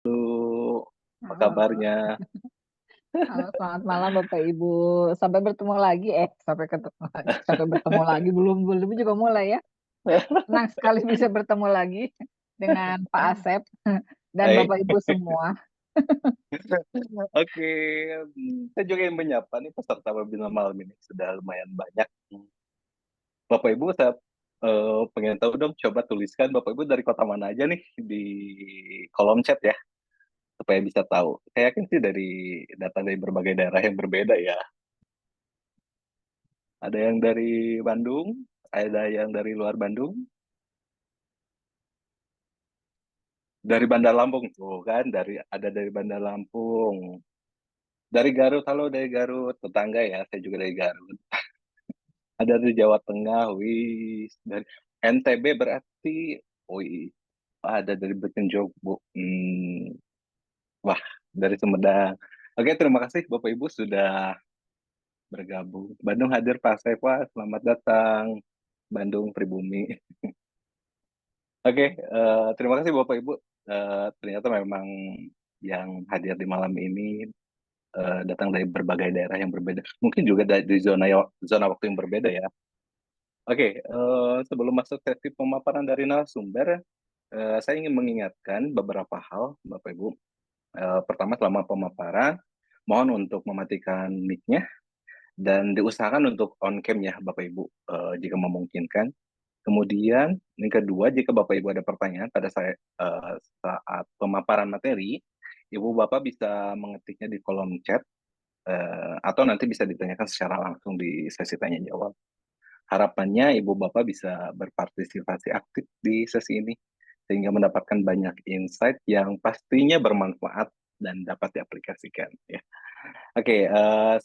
Halo, apa Halo, kabarnya? halo, selamat malam Bapak Ibu. Sampai bertemu lagi, sampai ketemu lagi, sampai bertemu lagi belum belum juga mulai ya. Senang sekali bisa bertemu lagi dengan Pak Asep dan Baik, Bapak Ibu semua. oke. Saya juga yang menyapa nih peserta webinar malam ini sudah lumayan banyak. Bapak Ibu, saya pengen tahu dong, coba tuliskan Bapak Ibu dari kota mana aja nih di kolom chat ya, supaya bisa tahu. Saya yakin sih dari datang dari berbagai daerah yang berbeda ya. Ada yang dari Bandung, ada yang dari luar Bandung, dari Bandar Lampung tuh kan, ada dari Bandar Lampung. Dari Garut, halo dari Garut, tetangga ya, saya juga dari Garut. Ada dari Jawa Tengah, wih, dari NTB berarti, wih, ada dari Bekenjog, Bu. Wah, dari Sumedang. Oke, terima kasih Bapak Ibu sudah bergabung. Bandung hadir Pak Sefa, selamat datang. Bandung Pribumi. Oke, terima kasih Bapak Ibu. Ternyata memang yang hadir di malam ini datang dari berbagai daerah yang berbeda. Mungkin juga dari zona waktu yang berbeda ya. Oke, sebelum masuk sesi pemaparan dari narasumber, saya ingin mengingatkan beberapa hal, Bapak Ibu. Pertama, selama pemaparan, mohon untuk mematikan mic-nya dan diusahakan untuk on cam ya, Bapak Ibu, jika memungkinkan. Kemudian, yang kedua, jika Bapak Ibu ada pertanyaan pada saya saat pemaparan materi, Ibu Bapak bisa mengetiknya di kolom chat atau nanti bisa ditanyakan secara langsung di sesi tanya jawab. Harapannya Ibu Bapak bisa berpartisipasi aktif di sesi ini sehingga mendapatkan banyak insight yang pastinya bermanfaat dan dapat diaplikasikan ya. Oke,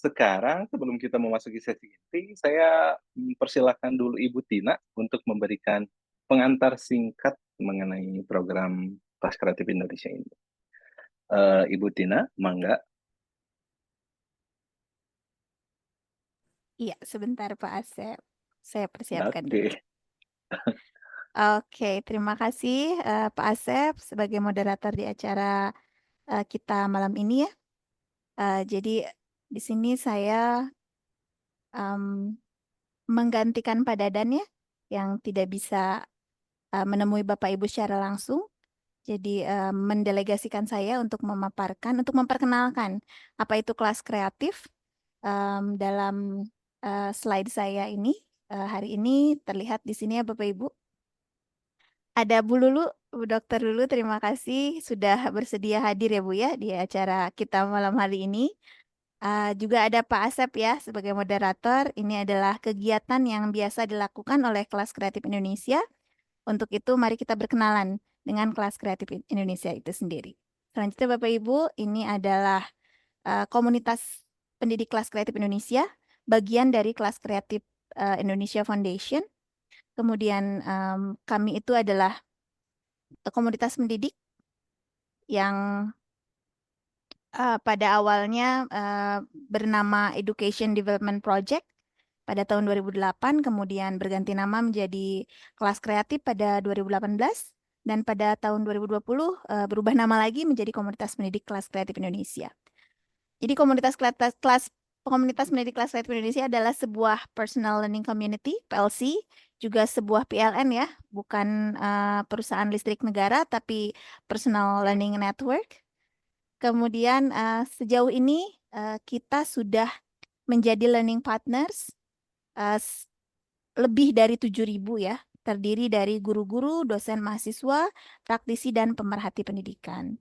sekarang sebelum kita memasuki sesi inti, saya persilakan dulu Ibu Tina untuk memberikan pengantar singkat mengenai program Kelas Kreatif Indonesia ini. Ibu Tina, mangga. Iya, sebentar Pak Asep. Saya persiapkan dulu. Oke, Oke, terima kasih Pak Asep sebagai moderator di acara kita malam ini ya. Jadi di sini saya em, menggantikan Pak Dadan ya, yang tidak bisa menemui Bapak Ibu secara langsung. Jadi mendelegasikan saya untuk memaparkan, untuk memperkenalkan apa itu kelas kreatif dalam slide saya ini. Hari ini terlihat di sini ya Bapak Ibu. Ada Bu Lulu, Bu Dokter Lulu, terima kasih sudah bersedia hadir ya Bu ya di acara kita malam hari ini. Juga ada Pak Asep ya sebagai moderator. Ini adalah kegiatan yang biasa dilakukan oleh Kelas Kreatif Indonesia. Untuk itu mari kita berkenalan dengan Kelas Kreatif Indonesia itu sendiri. Selanjutnya Bapak Ibu, ini adalah komunitas pendidik Kelas Kreatif Indonesia, bagian dari Kelas Kreatif Indonesia Foundation. Kemudian kami itu adalah komunitas pendidik yang pada awalnya bernama Education Development Project pada tahun 2008, kemudian berganti nama menjadi Kelas Kreatif pada 2018, dan pada tahun 2020 berubah nama lagi menjadi Komunitas Pendidik Kelas Kreatif Indonesia. Jadi komunitas pendidik kelas kreatif Indonesia adalah sebuah personal learning community (PLC), juga sebuah PLN ya, bukan perusahaan listrik negara tapi personal learning network. Kemudian sejauh ini kita sudah menjadi learning partners eh, s- lebih dari 7.000 ya, terdiri dari guru-guru, dosen mahasiswa, praktisi dan pemerhati pendidikan.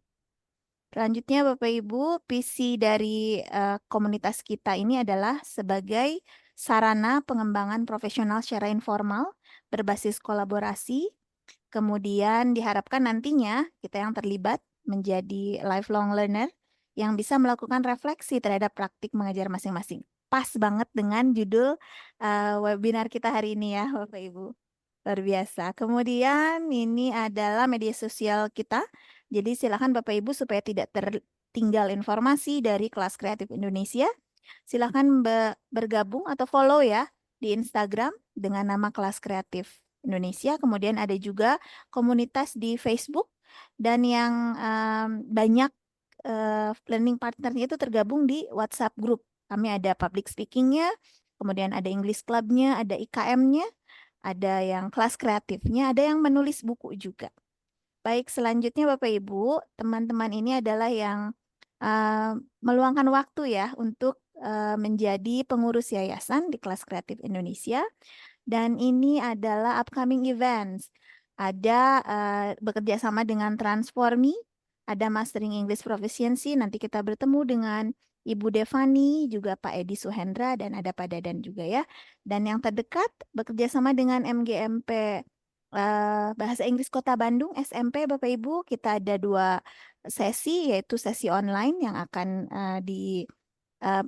Selanjutnya, Bapak Ibu, visi dari komunitas kita ini adalah sebagai sarana pengembangan profesional secara informal berbasis kolaborasi. Kemudian diharapkan nantinya kita yang terlibat menjadi lifelong learner yang bisa melakukan refleksi terhadap praktik mengajar masing-masing. Pas banget dengan judul webinar kita hari ini ya, Bapak Ibu. Luar biasa. Kemudian ini adalah media sosial kita. Jadi silakan Bapak Ibu supaya tidak tertinggal informasi dari Kelas Kreatif Indonesia. Silakan bergabung atau follow ya di Instagram dengan nama Kelas Kreatif Indonesia. Kemudian ada juga komunitas di Facebook dan yang banyak learning partnernya itu tergabung di WhatsApp group. Kami ada public speakingnya, kemudian ada English Club-nya, ada IKM-nya, ada yang kelas kreatifnya, ada yang menulis buku juga. Baik, selanjutnya Bapak Ibu, teman-teman ini adalah yang meluangkan waktu ya untuk menjadi pengurus yayasan di Kelas Kreatif Indonesia. Dan ini adalah upcoming events. Ada bekerja sama dengan Transformi, ada Mastering English Proficiency. Nanti kita bertemu dengan Ibu Devani, juga Pak Edi Suhendra, dan ada Pak Dadan juga ya. Dan yang terdekat bekerja sama dengan MGMP Bahasa Inggris Kota Bandung, SMP, Bapak Ibu. Kita ada 2 sesi, yaitu sesi online yang akan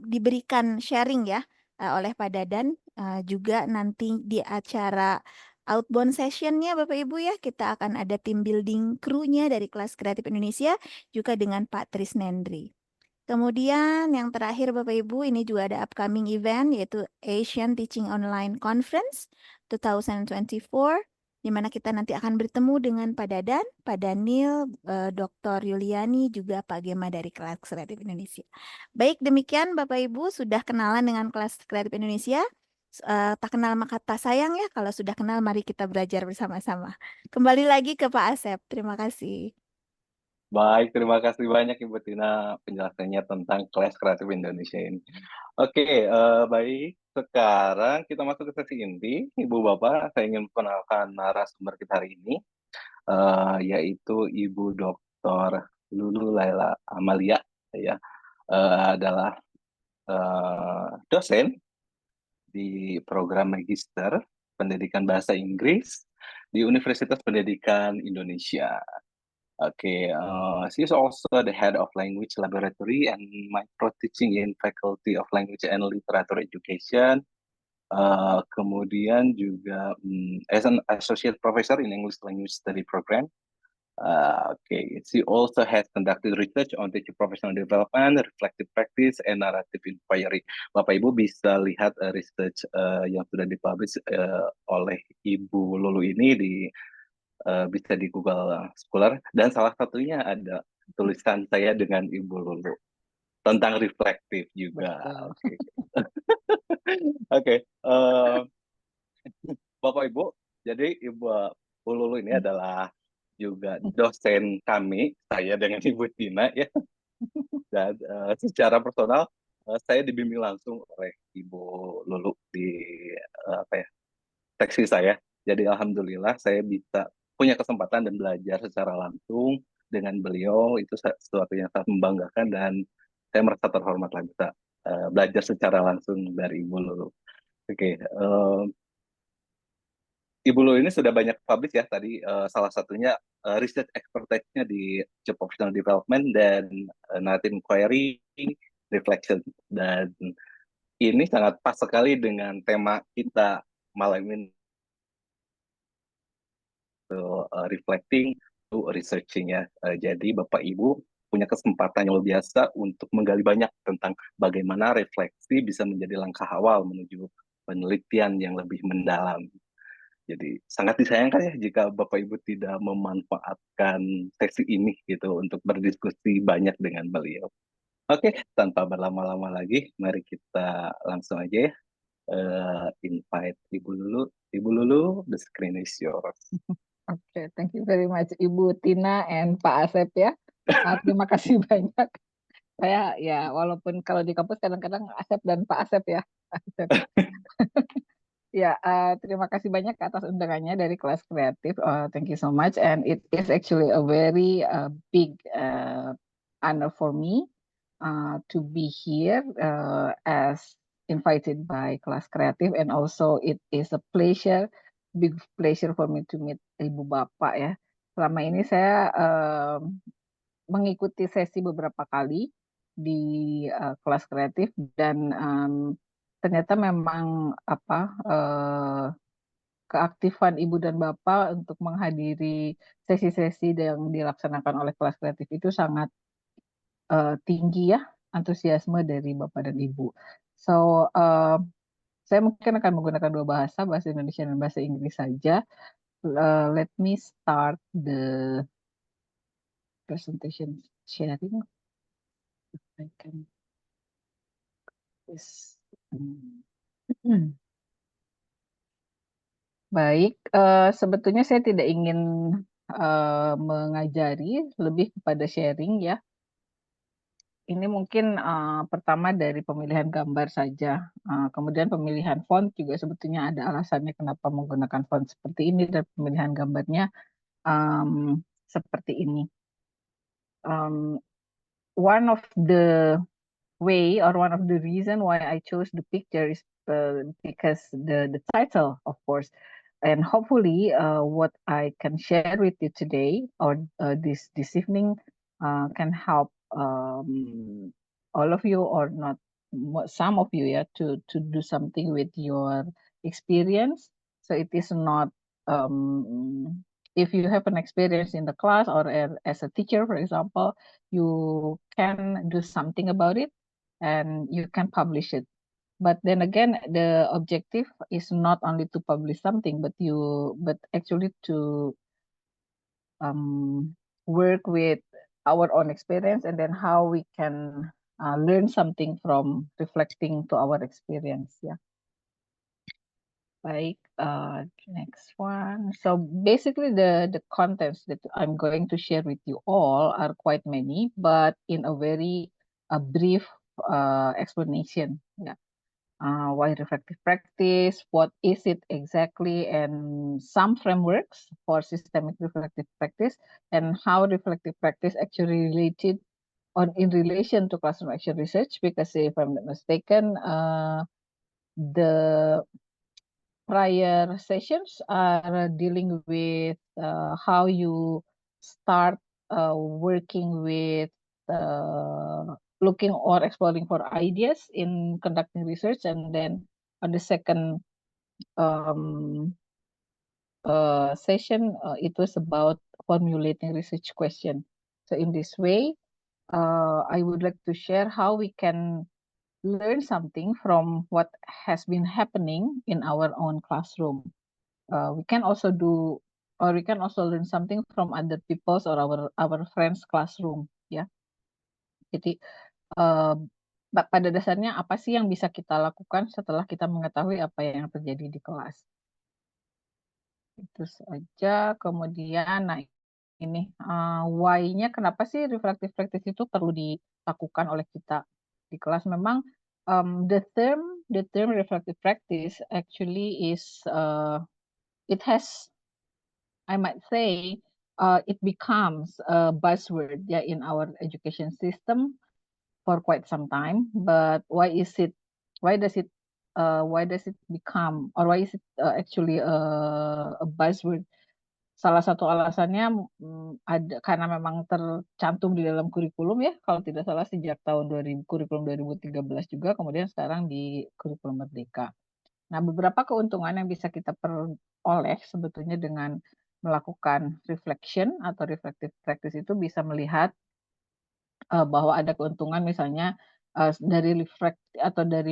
diberikan sharing ya oleh Pak Dadan. Juga nanti di acara outbound sessionnya Bapak Ibu ya, kita akan ada tim building krunya dari Kelas Kreatif Indonesia juga dengan Pak Trisnendri. Kemudian yang terakhir Bapak Ibu, ini juga ada upcoming event yaitu Asian Teaching Online Conference 2024, di mana kita nanti akan bertemu dengan Pak Dadan, Pak Daniel, Dr. Yuliani, juga Pak Gema dari Kelas Kreatif Indonesia. Baik, demikian Bapak Ibu sudah kenalan dengan Kelas Kreatif Indonesia. Tak kenal maka tak sayang ya, kalau sudah kenal mari kita belajar bersama-sama. Kembali lagi ke Pak Asep, terima kasih. Baik, terima kasih banyak Ibu Tina penjelasannya tentang Kelas Kreatif Indonesia ini. Oke, baik. Sekarang kita masuk ke sesi inti. Ibu Bapak, saya ingin memperkenalkan narasumber kita hari ini, yaitu Ibu Dr. Lulu Laila Amalia, ya, adalah dosen di program Magister Pendidikan Bahasa Inggris di Universitas Pendidikan Indonesia. Okay, she's also the head of language laboratory and micro teaching in Faculty of Language and Literature Education. Kemudian juga as an associate professor in English language study program. Okay, she also has conducted research on teaching professional development, reflective practice, and narrative inquiry. Bapak Ibu bisa lihat research yang sudah dipublish oleh Ibu Lulu ini bisa di Google Scholar, dan salah satunya ada tulisan saya dengan Ibu Lulu tentang reflektif juga. Oke, Oke. Bapak Ibu, jadi Ibu Lulu ini adalah juga dosen kami, saya dengan Ibu Tina ya, dan secara personal saya dibimbing langsung oleh Ibu Lulu di apa ya, seksi saya. Jadi alhamdulillah saya bisa punya kesempatan dan belajar secara langsung dengan beliau, itu sesuatu yang sangat membanggakan, dan saya merasa terhormat lah bisa belajar secara langsung dari Ibu Lulu. Oke, Ibu Lulu ini sudah banyak publish ya tadi, salah satunya research expertise-nya di job professional development dan narrative inquiry, reflection, dan ini sangat pas sekali dengan tema kita malam ini, reflecting to researching ya. Jadi Bapak Ibu punya kesempatan yang luar biasa untuk menggali banyak tentang bagaimana refleksi bisa menjadi langkah awal menuju penelitian yang lebih mendalam. Jadi sangat disayangkan ya jika Bapak Ibu tidak memanfaatkan sesi ini gitu untuk berdiskusi banyak dengan beliau. Oke, tanpa berlama-lama lagi, mari kita langsung aja ya. Invite Ibu Lulu. Ibu Lulu, the screen is yours. Oke, thank you very much Ibu Tina and Pak Asep ya. Terima kasih banyak. Saya ya walaupun kalau di kampus kadang-kadang Asep dan Pak Asep ya. Asep. Ya, terima kasih banyak atas undangannya dari Kelas Kreatif. Thank you so much, and it is actually a very big honor for me to be here as invited by Kelas Kreatif, and also it is a pleasure, big pleasure for me to meet Ibu Bapak ya. Selama ini saya mengikuti sesi beberapa kali di Kelas Kreatif, dan ternyata memang keaktifan Ibu dan Bapak untuk menghadiri sesi-sesi yang dilaksanakan oleh Kelas Kreatif itu sangat tinggi ya, antusiasme dari Bapak dan Ibu. So, saya mungkin akan menggunakan 2 bahasa Indonesia dan bahasa Inggris saja. Let me start the presentation sharing. I can this. Baik, sebetulnya saya tidak ingin mengajari, lebih kepada sharing ya. Ini mungkin pertama dari pemilihan gambar saja. Kemudian pemilihan font juga sebetulnya ada alasannya kenapa menggunakan font seperti ini dan pemilihan gambarnya seperti ini. One of the way or one of the reason why I chose the picture is because the title, of course, and hopefully what I can share with you today or this evening can help all of you or not some of you, yeah, to do something with your experience. So it is not if you have an experience in the class or as a teacher, for example, you can do something about it and you can publish it. But then again, the objective is not only to publish something, but actually to work with our own experience and then how we can learn something from reflecting to our experience. Yeah. Baik, next one. So basically the contents that I'm going to share with you all are quite many, but in a very brief explanation. Yeah. Why reflective practice, what is it exactly, and some frameworks for systemic reflective practice, and how reflective practice actually related or in relation to classroom action research, because if I'm not mistaken, the prior sessions are dealing with how you start working with looking or exploring for ideas in conducting research, and then on the second session it was about formulating research question. So in this way I would like to share how we can learn something from what has been happening in our own classroom. We can also do, or we can also learn something from other people's or our friends' classroom, ya. Jadi pada dasarnya apa sih yang bisa kita lakukan setelah kita mengetahui apa yang terjadi di kelas? Itu saja. Kemudian, nah ini why-nya kenapa sih reflective practice itu perlu dilakukan oleh kita di kelas? Memang the term reflective practice actually is it has, I might say, it becomes a buzzword, yeah, in our education system for quite some time. But why does it become, or why is it actually a buzzword? Salah satu alasannya ada karena memang tercantum di dalam kurikulum, ya, kalau tidak salah sejak tahun kurikulum 2013 juga, kemudian sekarang di kurikulum Merdeka. Nah, beberapa keuntungan yang bisa kita peroleh sebetulnya dengan melakukan reflection atau reflective practice itu bisa melihat bahwa ada keuntungan, misalnya dari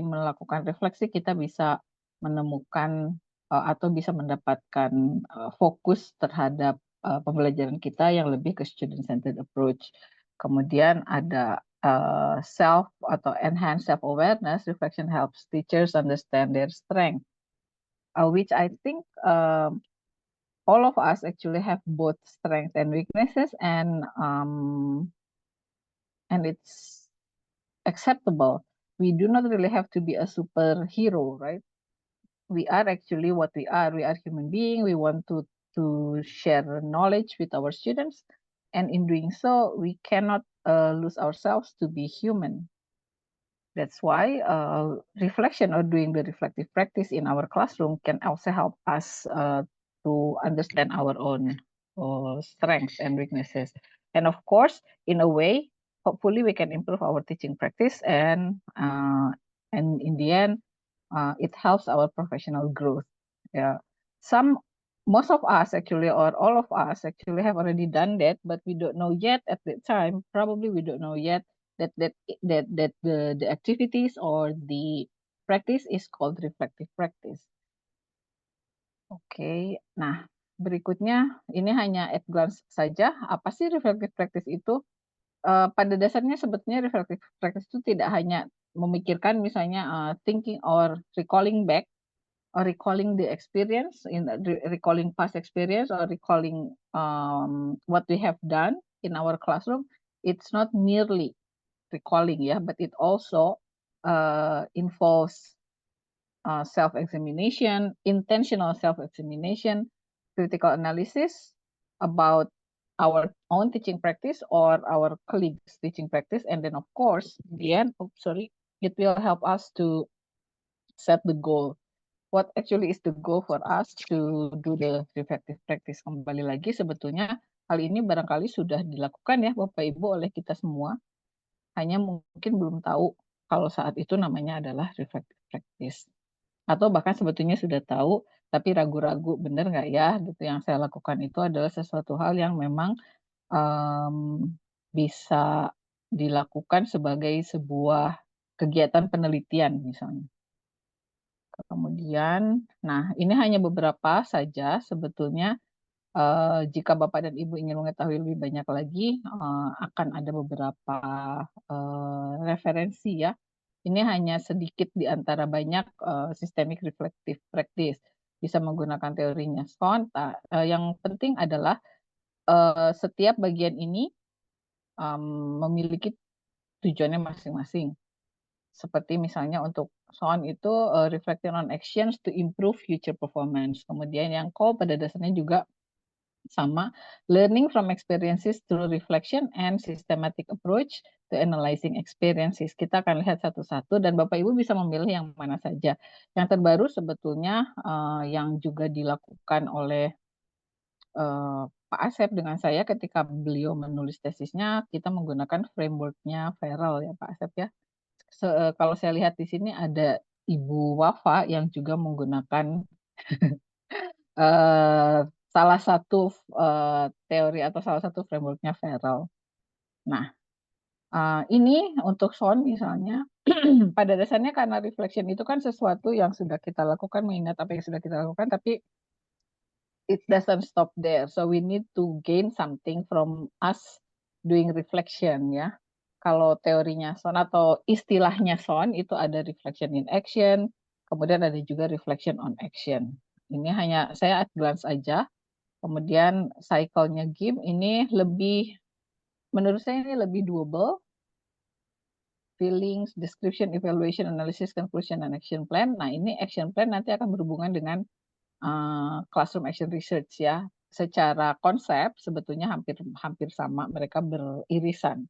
melakukan refleksi kita bisa menemukan atau bisa mendapatkan fokus terhadap pembelajaran kita yang lebih ke student-centered approach. Kemudian ada self atau enhanced self-awareness. Reflection helps teachers understand their strength, which I think all of us actually have both strengths and weaknesses, and it's acceptable. We do not really have to be a superhero, right? We are actually what we are. We are human beings. We want to share knowledge with our students, and in doing so, we cannot lose ourselves to be human. That's why reflection or doing the reflective practice in our classroom can also help us to understand our own strengths and weaknesses. And of course, in a way, hopefully we can improve our teaching practice, and in the end, it helps our professional growth. Yeah, most of us actually, or all of us actually, have already done that, but we don't know yet at that time. Probably we don't know yet that the activities or the practice is called reflective practice. Oke, nah berikutnya, ini hanya at glance saja. Apa sih reflective practice itu? Pada dasarnya sebetulnya reflective practice itu tidak hanya memikirkan misalnya thinking or recalling back or recalling the experience, recalling past experience or recalling what we have done in our classroom. It's not merely recalling, ya, but it also involves self-examination, intentional self-examination, critical analysis about our own teaching practice or our colleagues' teaching practice, and then of course, in the end, it will help us to set the goal. What actually is the goal for us to do the reflective practice? Kembali lagi, sebetulnya hal ini barangkali sudah dilakukan ya Bapak Ibu oleh kita semua, hanya mungkin belum tahu kalau saat itu namanya adalah reflective practice. Atau bahkan sebetulnya sudah tahu, tapi ragu-ragu benar nggak ya, gitu. Yang saya lakukan itu adalah sesuatu hal yang memang bisa dilakukan sebagai sebuah kegiatan penelitian misalnya. Kemudian, nah ini hanya beberapa saja sebetulnya. Jika Bapak dan Ibu ingin mengetahui lebih banyak lagi, akan ada beberapa referensi ya. Ini hanya sedikit di antara banyak systemic reflective practice. Bisa menggunakan teorinya SCON. Yang penting adalah setiap bagian ini memiliki tujuannya masing-masing. Seperti misalnya untuk SON itu reflecting on actions to improve future performance. Kemudian yang COL pada dasarnya juga sama, learning from experiences through reflection and systematic approach to analyzing experiences. Kita akan lihat satu-satu dan Bapak Ibu bisa memilih yang mana saja. Yang terbaru sebetulnya yang juga dilakukan oleh Pak Asep dengan saya ketika beliau menulis tesisnya, kita menggunakan framework-nya Feral ya Pak Asep ya. Kalau saya lihat di sini ada Ibu Wafa yang juga menggunakan salah satu teori atau salah satu framework-nya Feral. Nah, ini untuk SON misalnya, pada dasarnya karena reflection itu kan sesuatu yang sudah kita lakukan, mengingat apa yang sudah kita lakukan, tapi it doesn't stop there. So we need to gain something from us doing reflection ya. Kalau teorinya SON atau istilahnya SON itu ada reflection in action, kemudian ada juga reflection on action. Ini hanya saya at glance aja. Kemudian cycle-nya GIM ini lebih, menurut saya ini lebih doable. Feelings, description, evaluation, analysis, conclusion, and action plan. Nah ini action plan nanti akan berhubungan dengan classroom action research ya. Secara konsep sebetulnya hampir sama, mereka beririsan.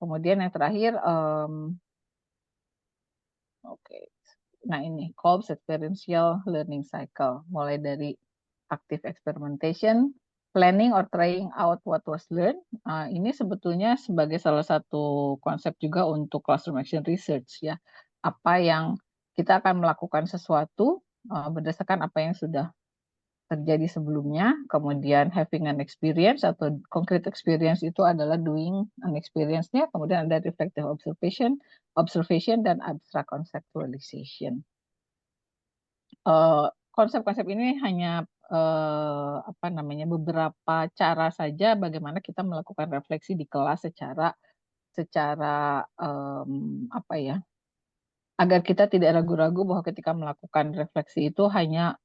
Kemudian yang terakhir, nah ini Kolb's experiential learning cycle, mulai dari active experimentation, planning or trying out what was learned. Ini sebetulnya sebagai salah satu konsep juga untuk classroom action research ya. Apa yang kita akan melakukan sesuatu berdasarkan apa yang sudah terjadi sebelumnya, kemudian having an experience atau concrete experience itu adalah doing an experience-nya, kemudian ada reflective observation dan abstract conceptualization. Konsep-konsep ini hanya beberapa cara saja bagaimana kita melakukan refleksi di kelas secara agar kita tidak ragu-ragu bahwa ketika melakukan refleksi itu hanya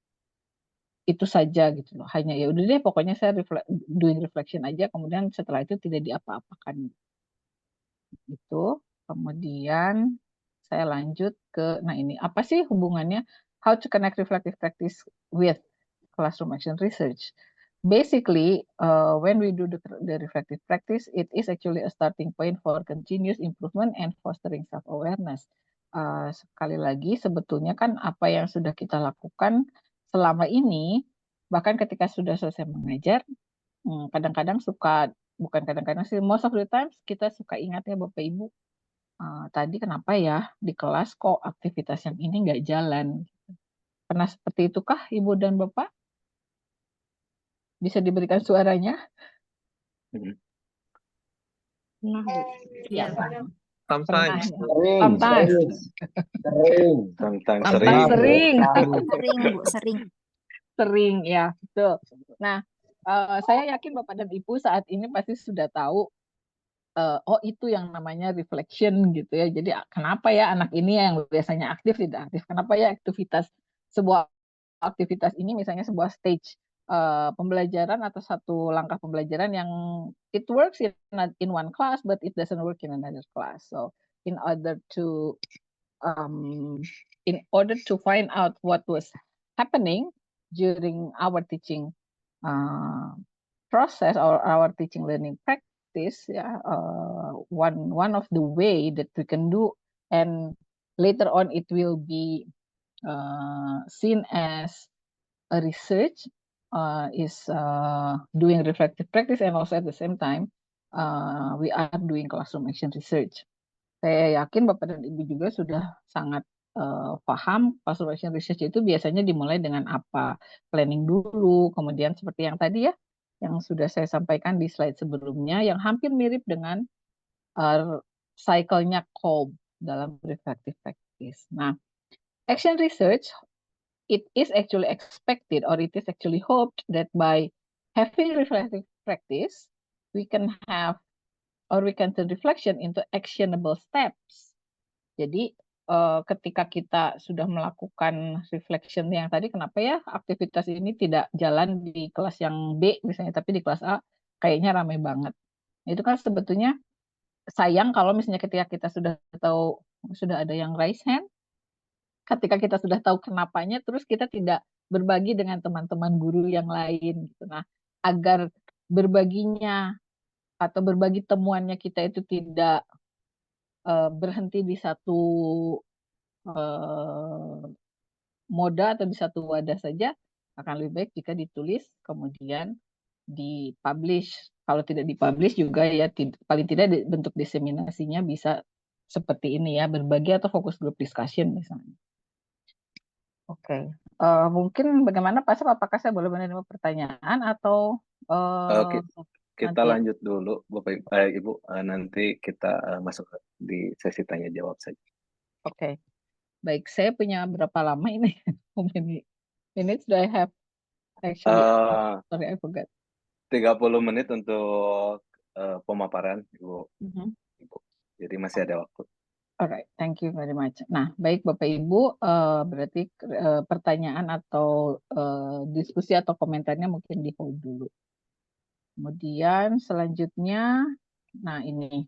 itu saja gitu loh, hanya ya udah deh pokoknya saya doing reflection aja, kemudian setelah itu tidak diapa-apakan itu. Kemudian saya lanjut ke, nah ini apa sih hubungannya how to connect reflective practice with classroom action research? Basically, when we do the reflective practice, it is actually a starting point for continuous improvement and fostering self-awareness. Sekali lagi, sebetulnya kan apa yang sudah kita lakukan selama ini, bahkan ketika sudah selesai mengajar, kadang-kadang bukan kadang-kadang sih, most of the times kita suka ingat ya Bapak Ibu, tadi kenapa ya di kelas kok aktivitas yang ini nggak jalan. Pernah seperti itukah Ibu dan Bapak? Bisa diberikan suaranya? Nah, ya. Sometimes. Sering. Sering. Sering, Bu, sering. Sering ya, betul. Nah, saya yakin Bapak dan Ibu saat ini pasti sudah tahu, oh itu yang namanya reflection gitu ya. Jadi kenapa ya anak ini yang biasanya aktif tidak aktif? Kenapa ya sebuah aktivitas ini misalnya sebuah stage pembelajaran atau satu langkah pembelajaran yang it works in one class but it doesn't work in another class. So in order to um, find out what was happening during our teaching uh, process or our teaching learning practice, yeah, one of the way that we can do, and later on it will be seen as a research, is doing reflective practice, and also at the same time we are doing classroom action research. Saya yakin Bapak dan Ibu juga sudah sangat paham classroom action research itu biasanya dimulai dengan apa? Planning dulu, kemudian seperti yang tadi ya, yang sudah saya sampaikan di slide sebelumnya, yang hampir mirip dengan cycle-nya Kolb dalam reflective practice. Nah, action research, it is actually expected or it is actually hoped that by having reflective practice, we can have or we can turn reflection into actionable steps. Jadi ketika kita sudah melakukan reflection yang tadi, kenapa ya aktivitas ini tidak jalan di kelas yang B misalnya, tapi di kelas A kayaknya ramai banget. Itu kan sebetulnya sayang kalau misalnya ketika kita sudah tahu, sudah ada yang raise hand, ketika kita sudah tahu kenapanya, terus kita tidak berbagi dengan teman-teman guru yang lain gitu. Nah, agar berbaginya atau berbagi temuannya kita itu tidak berhenti di satu moda atau di satu wadah saja, akan lebih baik jika ditulis kemudian dipublish. Kalau tidak dipublish juga ya paling tidak bentuk diseminasinya bisa seperti ini ya, berbagi atau fokus group discussion misalnya. Oke. Mungkin bagaimana Pak Asep, apakah saya boleh menerima pertanyaan atau Oke, kita nanti? lanjut dulu, Bapak Ibu. Nanti kita masuk di sesi tanya jawab saja. Oke. Baik, saya punya berapa lama ini? How many minutes do I have? Actually, sorry, I forgot. 30 menit untuk pemaparan, Ibu. Ibu. Jadi masih ada waktu. Alright, thank you very much. Nah, baik Bapak Ibu, berarti pertanyaan atau diskusi atau komentarnya mungkin di hold dulu. Kemudian selanjutnya, nah ini,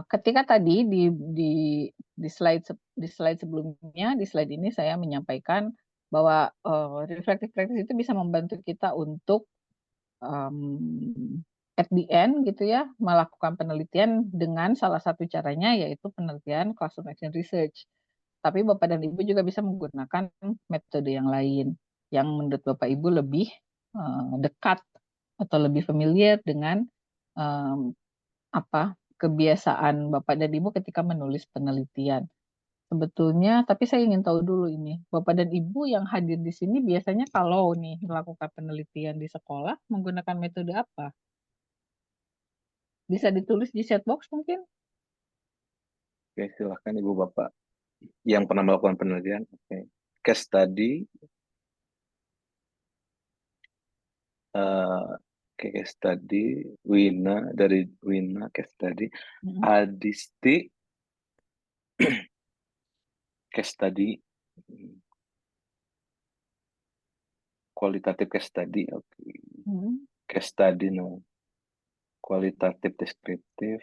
ketika tadi di slide sebelumnya, di slide ini saya menyampaikan bahwa reflective practice itu bisa membantu kita untuk at the end gitu ya, melakukan penelitian dengan salah satu caranya yaitu penelitian classroom action research. Tapi Bapak dan Ibu juga bisa menggunakan metode yang lain yang menurut Bapak Ibu lebih dekat atau lebih familiar dengan kebiasaan Bapak dan Ibu ketika menulis penelitian. Sebetulnya, tapi saya ingin tahu dulu ini, Bapak dan Ibu yang hadir di sini biasanya kalau nih melakukan penelitian di sekolah menggunakan metode apa? Bisa ditulis di chat box mungkin? Oke, silahkan Ibu Bapak yang pernah melakukan penelitian. Oke. Case study, case study, dari Wina case study, Adisti case study, kualitatif case study, case study no, kualitatif deskriptif,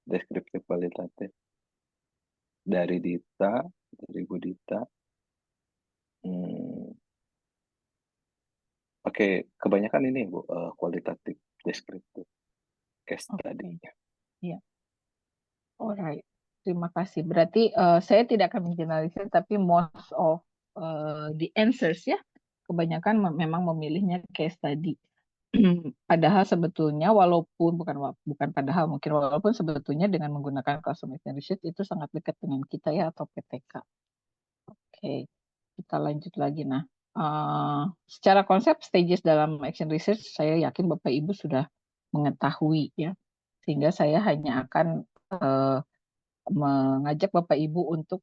deskriptif kualitatif, dari Dita, dari Bu Dita. Oke, kebanyakan ini Bu, kualitatif deskriptif case study. Iya. Alright, terima kasih. Berarti saya tidak akan mengeneralisir, tapi most of the answers ya, kebanyakan memang memilihnya case study. Padahal sebetulnya walaupun walaupun sebetulnya dengan menggunakan classroom action research itu sangat dekat dengan kita ya, atau PTK. Oke, kita lanjut lagi. Nah, secara konsep stages dalam action research saya yakin Bapak Ibu sudah mengetahui ya, sehingga saya hanya akan mengajak Bapak Ibu untuk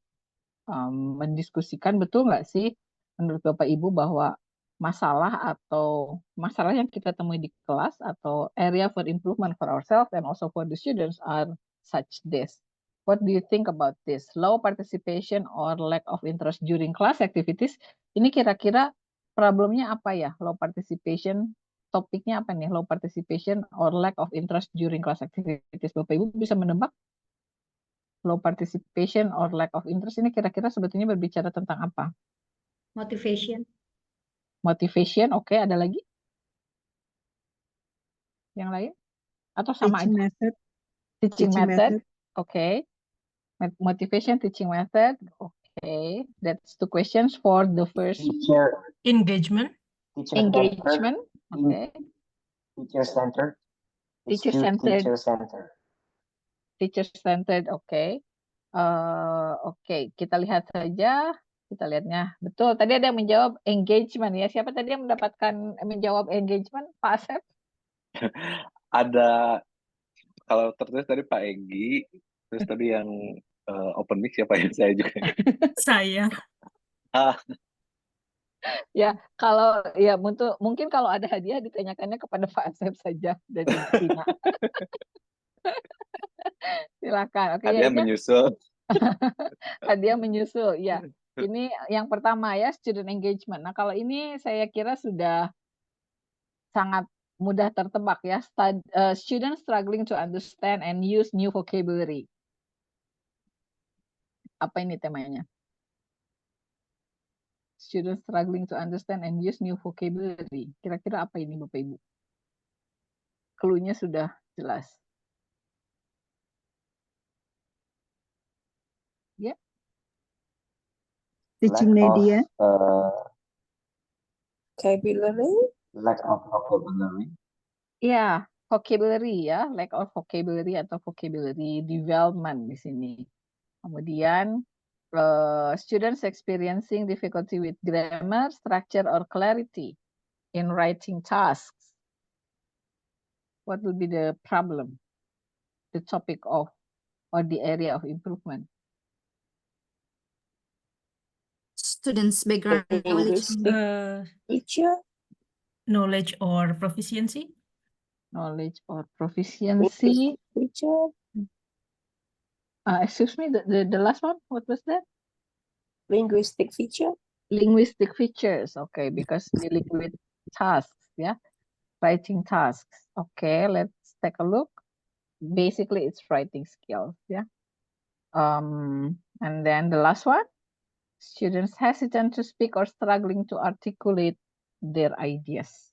mendiskusikan betul nggak sih menurut Bapak Ibu bahwa masalah atau masalah yang kita temui di kelas atau area for improvement for ourselves and also for the students are such this. What do you think about this? Low participation or lack of interest during class activities. Ini kira-kira problemnya apa ya? Low participation, topiknya apa nih? Low participation or lack of interest during class activities. Bapak Ibu bisa menebak? Low participation or lack of interest ini kira-kira sebetulnya berbicara tentang apa? Motivation. Motivation, oke, ada lagi? Yang lain? Atau sama Teaching aja? method. Teaching Teaching method, method. oke. Motivation, teaching method, oke. That's two questions for the first Teacher, Engagement. teacher engagement, oke. teacher centered. It's Teacher-centered. teacher centered. Teacher-centered, oke. Oke, kita lihat saja. Kita lihatnya. Betul, tadi ada yang menjawab engagement ya. Siapa tadi yang menjawab engagement? Pak Asep? Ada, kalau tertulis tadi Pak Egi, terus tadi yang open mic siapa ya? Saya juga. Saya. Ah, Ya, kalau ya mungkin kalau ada hadiah ditanyakannya kepada Pak Asep saja dari Cina. Silakan. Oke, ada ya yang ini menyusul. hadiah menyusul. Ya, ini yang pertama ya, student engagement. Nah, kalau ini saya kira sudah sangat mudah tertebak ya. Students struggling to understand and use new vocabulary. Apa ini temanya? Students struggling to understand and use new vocabulary. Kira-kira apa ini Bapak Ibu? Clue-nya sudah jelas. Ya. Teaching media. Vocabulary. Lack of vocabulary. Ya, vocabulary ya, lack of vocabulary atau vocabulary development di sini. Kemudian students experiencing difficulty with grammar, structure, or clarity in writing tasks. What would be the problem? The topic of or the area of improvement? Students' background knowledge. Linguistic. Knowledge or proficiency. Knowledge or proficiency. Teacher. Excuse me, the last one, what was that? Linguistic feature. Linguistic features, okay, because dealing with tasks, yeah, writing tasks. Okay, let's take a look. Basically, it's writing skills, yeah. And then the last one, students hesitant to speak or struggling to articulate their ideas.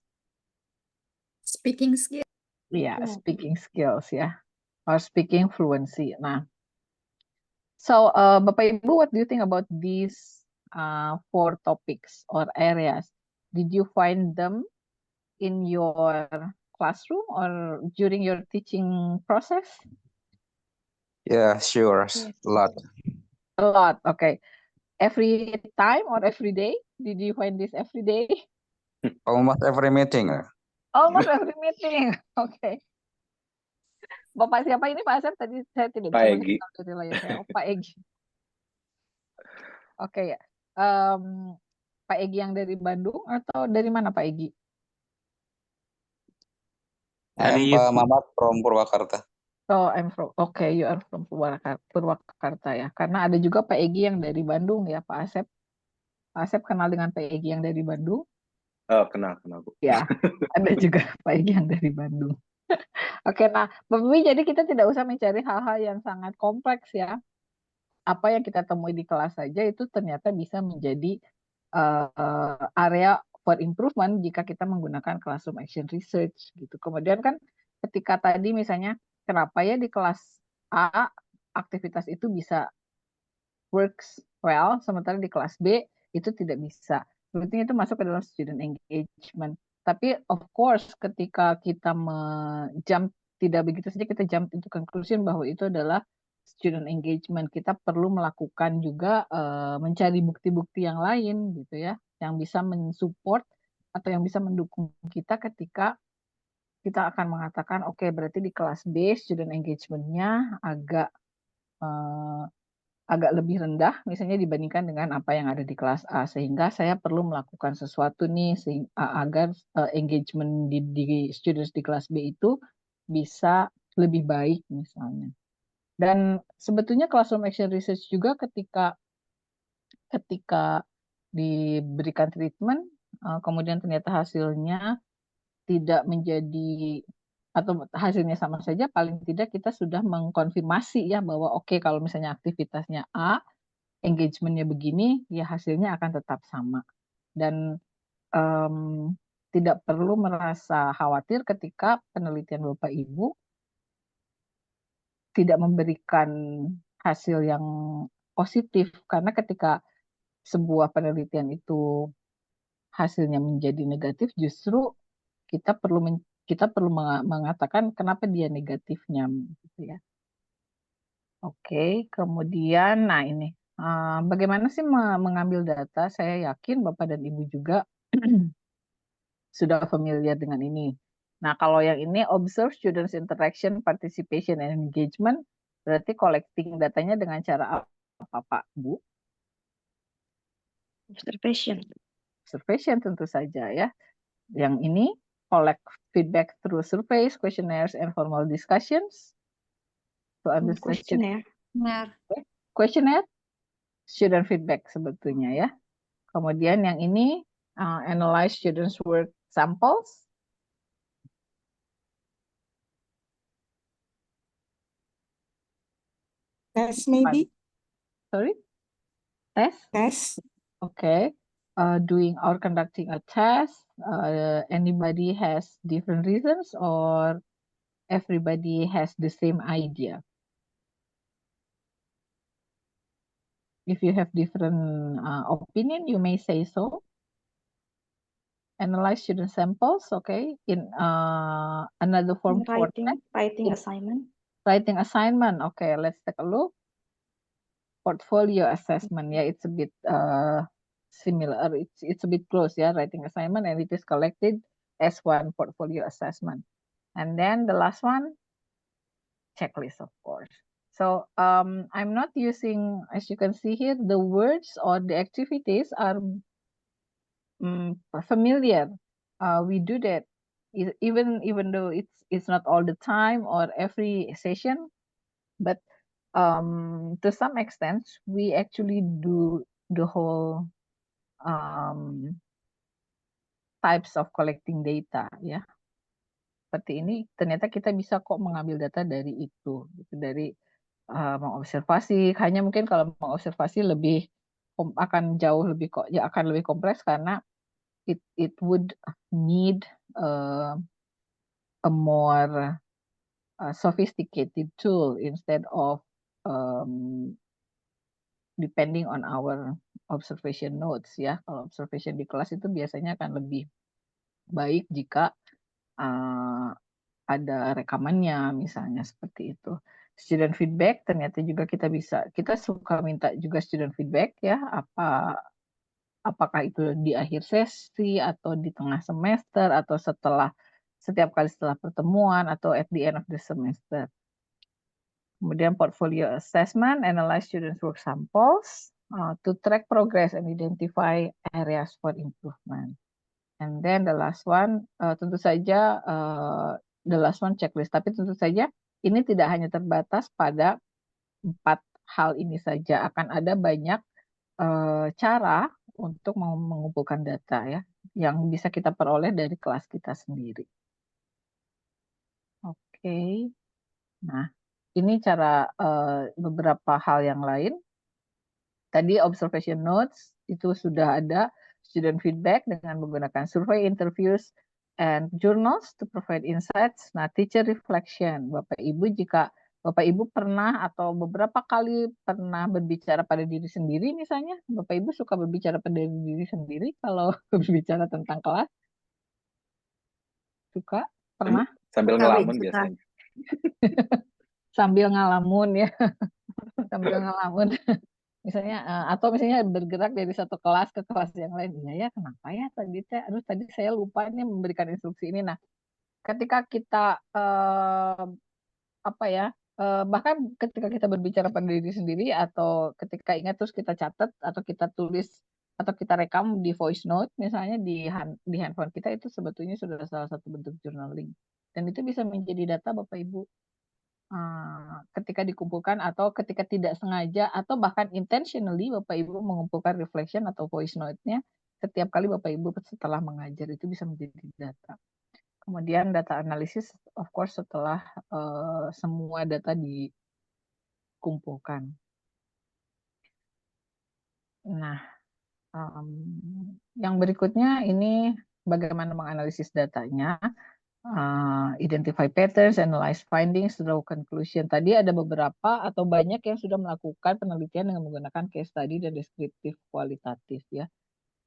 Speaking skill. Yeah, speaking skills, yeah, or speaking fluency. Nah, so Bapak Ibu, what do you think about these 4 topics or areas? Did you find them in your classroom or during your teaching process? Yeah, sure. Yes. A lot. A lot, okay. Every time or every day? Did you find this every day? Almost every meeting. Almost every meeting, okay. Bapak siapa ini Pak Asep? Tadi saya tidak Pak bisa Egi. melihat dari layar saya. Oh, Pak Egi. Oke ya. Pak Egi yang dari Bandung atau dari mana Pak Egi? I am Pak Mamat from Purwakarta. Oh, I'm from. Okay, you are from Purwakarta ya. Karena ada juga Pak Egi yang dari Bandung ya, Pak Asep. Pak Asep kenal dengan Pak Egi yang dari Bandung? Oh, kenal Bu. Ya, ada juga Pak Egi yang dari Bandung. Oke, nah, Bapak Ibu, jadi kita tidak usah mencari hal-hal yang sangat kompleks ya. Apa yang kita temui di kelas saja itu ternyata bisa menjadi area for improvement jika kita menggunakan classroom action research gitu. Kemudian kan ketika tadi misalnya kenapa ya di kelas A aktivitas itu bisa works well, sementara di kelas B itu tidak bisa. Berarti itu masuk ke dalam student engagement. Tapi of course ketika kita tidak begitu saja kita jump into conclusion bahwa itu adalah student engagement. Kita perlu melakukan juga mencari bukti-bukti yang lain gitu ya, yang bisa mensupport atau yang bisa mendukung kita ketika kita akan mengatakan oke, berarti di kelas B student engagement-nya agak agak lebih rendah misalnya dibandingkan dengan apa yang ada di kelas A, sehingga saya perlu melakukan sesuatu nih agar engagement di students di kelas B itu bisa lebih baik misalnya. Dan sebetulnya classroom action research juga ketika diberikan treatment, kemudian ternyata hasilnya tidak menjadi atau hasilnya sama saja, paling tidak kita sudah mengkonfirmasi ya bahwa oke, kalau misalnya aktivitasnya A, engagementnya begini, ya hasilnya akan tetap sama. Dan tidak perlu merasa khawatir ketika penelitian Bapak Ibu tidak memberikan hasil yang positif, karena ketika sebuah penelitian itu hasilnya menjadi negatif, justru kita perlu mengatakan kenapa dia negatifnya, gitu ya. Oke, kemudian, nah ini bagaimana sih mengambil data? Saya yakin Bapak dan Ibu juga sudah familiar dengan ini. Nah, kalau yang ini observe students interaction, participation, and engagement, berarti collecting datanya dengan cara apa, Pak, Bu? Observation. Observation tentu saja ya. Yang ini collect feedback through surveys, questionnaires, and formal discussions. To understand Questionnaire. questionnaire, student feedback sebetulnya ya. Kemudian yang ini analyze students work samples. Test maybe. Sorry, test. Test. Okay. Doing or conducting a test. Anybody has different reasons or everybody has the same idea? If you have different opinion, you may say so. Analyze student samples, okay. In another form for Writing assignment. writing assignment. Okay, let's take a look. Portfolio assessment, yeah, it's a bit similar. It's a bit close, yeah. Writing assignment, and it is collected as one portfolio assessment. And then the last one, checklist, of course. So I'm not using, as you can see here, the words or the activities are familiar. We do that even though it's not all the time or every session, but to some extent we actually do the whole types of collecting data ya. Seperti ini ternyata kita bisa kok mengambil data dari itu, dari mengobservasi. Hanya mungkin kalau mengobservasi lebih akan jauh lebih akan lebih kompleks karena it would need a more sophisticated tool instead of depending on our observation notes ya. Kalau observation di kelas itu biasanya akan lebih baik jika ada rekamannya misalnya seperti itu. Student feedback ternyata juga kita suka minta juga student feedback ya, apakah itu di akhir sesi atau di tengah semester atau setiap kali setelah pertemuan atau at the end of the semester. Kemudian portfolio assessment, analyze students work samples to track progress and identify areas for improvement. And then the last one, tentu saja the last one checklist. Tapi tentu saja ini tidak hanya terbatas pada 4 hal ini saja. Akan ada banyak cara untuk mengumpulkan data ya, yang bisa kita peroleh dari kelas kita sendiri. Oke. Nah, ini cara beberapa hal yang lain. Tadi observation notes itu sudah ada, student feedback dengan menggunakan survey, interviews, and journals to provide insights. Nah, teacher reflection. Bapak Ibu, jika Bapak Ibu pernah atau beberapa kali pernah berbicara pada diri sendiri misalnya, Bapak Ibu suka berbicara pada diri sendiri kalau berbicara tentang kelas? Suka? Pernah? Sambil ngelamun biasanya. Sambil ngalamun ya. Sambil ngalamun. Misalnya atau misalnya bergerak dari satu kelas ke kelas yang lain, ya kenapa ya tadi saya lupa nih memberikan instruksi ini. Nah, ketika kita bahkan ketika kita berbicara pada diri sendiri atau ketika ingat terus kita catat atau kita tulis atau kita rekam di voice note misalnya di handphone kita, itu sebetulnya sudah salah satu bentuk journaling dan itu bisa menjadi data Bapak Ibu ketika dikumpulkan atau ketika tidak sengaja atau bahkan intentionally Bapak Ibu mengumpulkan reflection atau voice note-nya setiap kali Bapak Ibu setelah mengajar, itu bisa menjadi data. Kemudian data analisis, of course, setelah semua data dikumpulkan. Nah, yang berikutnya ini bagaimana menganalisis datanya, identify patterns, analyze findings, draw conclusion. Tadi ada beberapa atau banyak yang sudah melakukan penelitian dengan menggunakan case study dan deskriptif kualitatif ya.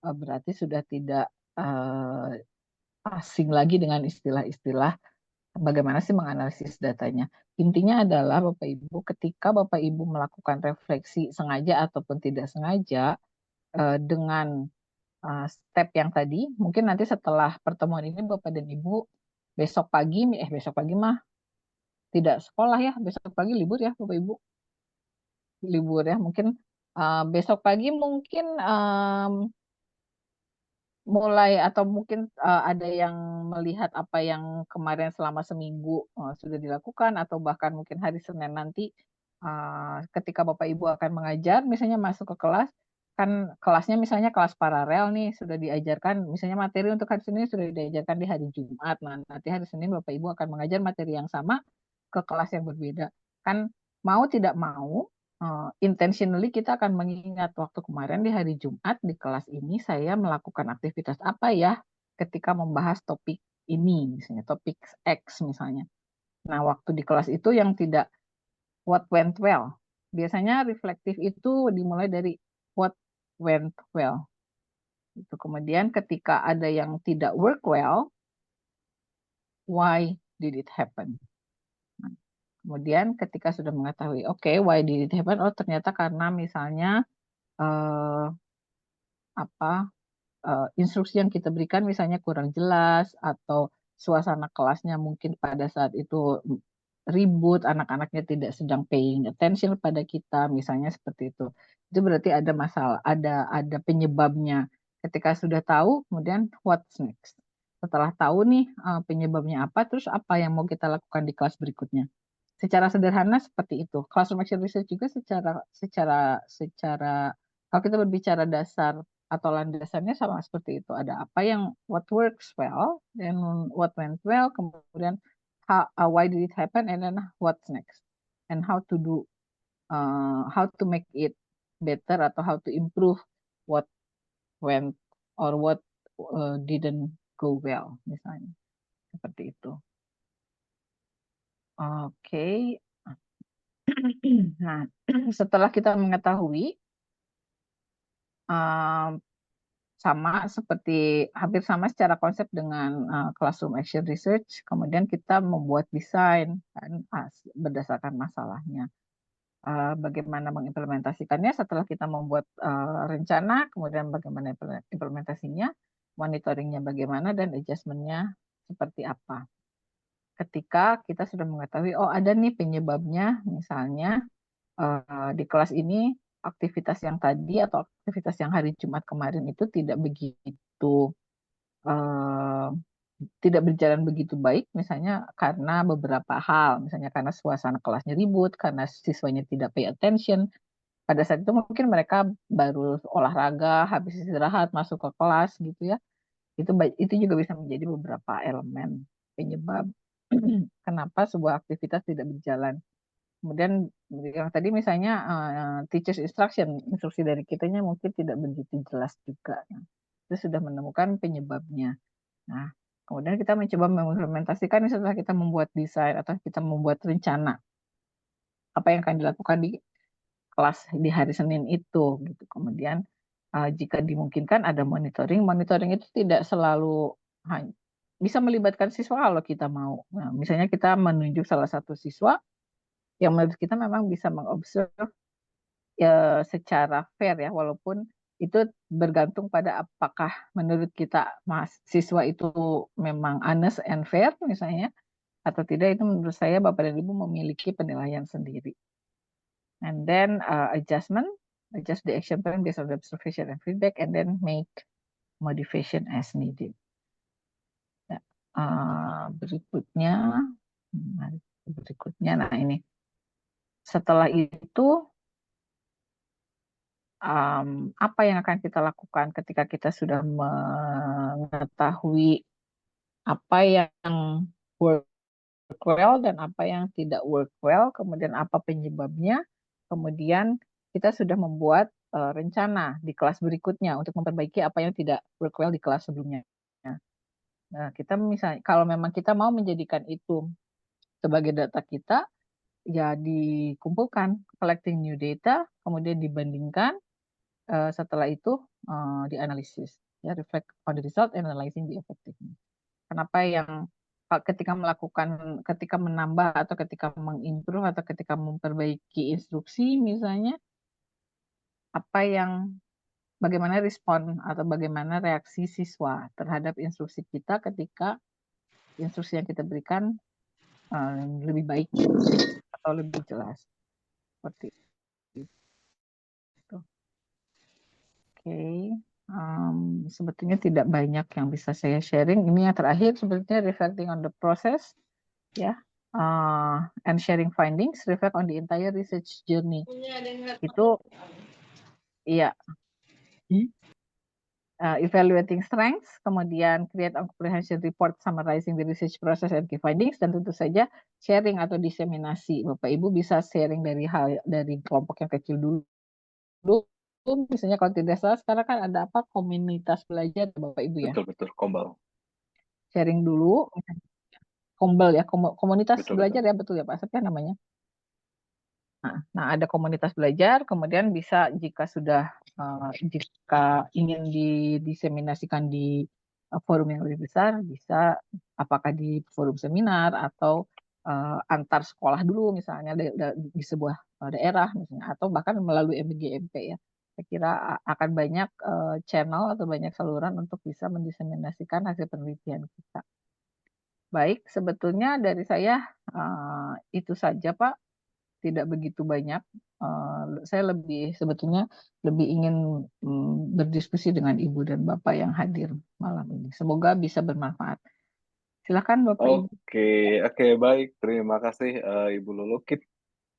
Berarti sudah tidak asing lagi dengan istilah-istilah bagaimana sih menganalisis datanya. Intinya adalah Bapak Ibu, ketika Bapak Ibu melakukan refleksi sengaja ataupun tidak sengaja dengan step yang tadi, mungkin nanti setelah pertemuan ini Bapak dan Ibu besok pagi mah tidak sekolah ya, besok pagi libur ya Bapak Ibu, libur ya, mungkin besok pagi mungkin mulai atau mungkin ada yang melihat apa yang kemarin selama seminggu sudah dilakukan atau bahkan mungkin hari Senin nanti ketika Bapak Ibu akan mengajar misalnya masuk ke kelas, kan kelasnya misalnya kelas paralel nih sudah diajarkan misalnya materi untuk hari Senin sudah diajarkan di hari Jumat, nah nanti hari Senin Bapak Ibu akan mengajar materi yang sama ke kelas yang berbeda, kan mau tidak mau intentionally kita akan mengingat waktu kemarin di hari Jumat di kelas ini saya melakukan aktivitas apa ya ketika membahas topik ini, misalnya topik X misalnya. Nah, waktu di kelas itu yang tidak what went well. Biasanya reflektif itu dimulai dari what went well. Itu kemudian ketika ada yang tidak work well, why did it happen? Kemudian ketika sudah mengetahui, oke, why did it happen? Oh, ternyata karena misalnya instruksi yang kita berikan misalnya kurang jelas atau suasana kelasnya mungkin pada saat itu ribut, anak-anaknya tidak sedang paying attention pada kita, misalnya seperti itu. Itu berarti ada masalah, ada penyebabnya. Ketika sudah tahu, kemudian what's next? Setelah tahu nih penyebabnya apa, terus apa yang mau kita lakukan di kelas berikutnya? Secara sederhana seperti itu. Classroom action research juga secara kalau kita berbicara dasar atau landasannya sama seperti itu. Ada apa yang what works well, then what went well, kemudian why did it happen, and then what's next, and how to make it better atau how to improve what went or what didn't go well, misalnya seperti itu. Oke. Nah, setelah kita mengetahui hampir sama secara konsep dengan classroom action research, kemudian kita membuat desain kan, berdasarkan masalahnya. Bagaimana mengimplementasikannya setelah kita membuat rencana, kemudian bagaimana implementasinya, monitoringnya bagaimana, dan adjustment-nya seperti apa. Ketika kita sudah mengetahui, oh ada nih penyebabnya, misalnya di kelas ini aktivitas yang tadi atau aktivitas yang hari Jumat kemarin itu tidak berjalan begitu baik, misalnya karena beberapa hal, misalnya karena suasana kelasnya ribut, karena siswanya tidak pay attention. Pada saat itu mungkin mereka baru olahraga, habis istirahat, masuk ke kelas gitu ya. Itu juga bisa menjadi beberapa elemen penyebab kenapa sebuah aktivitas tidak berjalan. Kemudian yang tadi misalnya teacher's instruksi dari kitanya mungkin tidak begitu jelas juga. Itu sudah menemukan penyebabnya. Nah, kemudian kita mencoba mengimplementasikan setelah kita membuat desain atau kita membuat rencana apa yang akan dilakukan di kelas di hari Senin itu. Gitu. Kemudian jika dimungkinkan ada monitoring. Monitoring itu tidak selalu bisa melibatkan siswa kalau kita mau. Nah, misalnya kita menunjuk salah satu siswa yang menurut kita memang bisa mengobserv ya, secara fair ya, walaupun itu bergantung pada apakah menurut kita siswa itu memang honest and fair misalnya, atau tidak, itu menurut saya Bapak dan Ibu memiliki penilaian sendiri. And then adjust the action plan based on the observation and feedback, and then make modification as needed. Ya, berikutnya, nah ini. Setelah itu, apa yang akan kita lakukan ketika kita sudah mengetahui apa yang work well dan apa yang tidak work well, kemudian apa penyebabnya, kemudian kita sudah membuat rencana di kelas berikutnya untuk memperbaiki apa yang tidak work well di kelas sebelumnya. Nah, kita misalnya kalau memang kita mau menjadikan itu sebagai data kita, ya dikumpulkan, collecting new data, kemudian dibandingkan, setelah itu dianalisis, ya reflect on the result and analyzing the effectiveness. Kenapa yang ketika menambah atau ketika mengimprove atau ketika memperbaiki instruksi misalnya, bagaimana respon atau bagaimana reaksi siswa terhadap instruksi kita ketika instruksi yang kita berikan lebih baik atau lebih jelas, seperti itu. Oke. Sebetulnya tidak banyak yang bisa saya sharing. Ini yang terakhir sebetulnya reflecting on the process, ya, and sharing findings, reflect on the entire research journey. Itu, iya. Evaluating strengths, kemudian create a comprehensive report summarizing the research process and key findings, dan tentu saja sharing atau diseminasi. Bapak Ibu bisa sharing dari kelompok yang kecil dulu. Misalnya kalau tidak salah sekarang kan ada komunitas belajar Bapak Ibu ya. Betul, Kombal. Sharing dulu, Kombel ya, komunitas Betul. belajar ya, betul ya Pak Asep ya namanya. Nah, ada komunitas belajar, kemudian bisa jika ingin didiseminasikan di forum yang lebih besar, bisa apakah di forum seminar atau antar sekolah dulu misalnya di sebuah daerah misalnya, atau bahkan melalui MBGMP ya. Saya kira akan banyak channel atau banyak saluran untuk bisa mendiseminasikan hasil penelitian kita. Baik, sebetulnya dari saya itu saja Pak. Tidak begitu banyak. Saya sebetulnya lebih ingin berdiskusi dengan Ibu dan Bapak yang hadir malam ini. Semoga bisa bermanfaat. Silakan Bapak Ibu. Oke, baik. Terima kasih Ibu Lulu.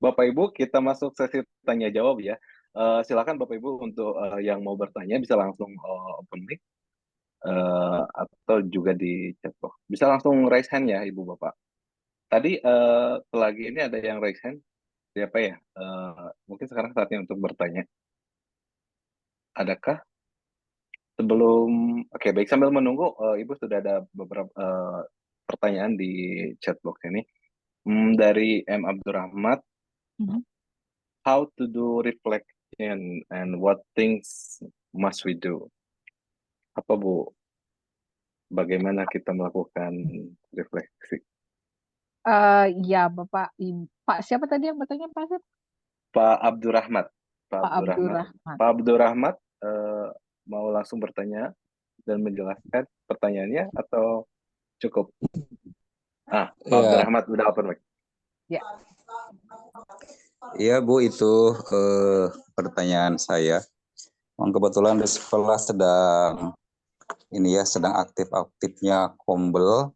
Bapak Ibu, kita masuk sesi tanya jawab ya. Silakan Bapak Ibu untuk yang mau bertanya bisa langsung open mic atau juga di chat box. Bisa langsung raise hand ya Ibu Bapak. Tadi selagi ini ada yang raise hand. Siapa ya? Mungkin sekarang saatnya untuk bertanya. Adakah? Oke, baik, sambil menunggu, Ibu sudah ada beberapa pertanyaan di chat box ini. Dari M. Abdurrahmat, how to do reflection and what things must we do? Apa Bu? Bagaimana kita melakukan refleksi? Ya Bapak, Pak siapa tadi yang bertanya Pak Asep? Pak Abdurrahmat. Pak Abdurrahmat mau langsung bertanya dan menjelaskan pertanyaannya atau cukup? Pak Abdurrahmat udah open mic. Ya. Iya Bu, itu pertanyaan saya. Kebetulan di sekolah sedang aktif-aktifnya Kombel,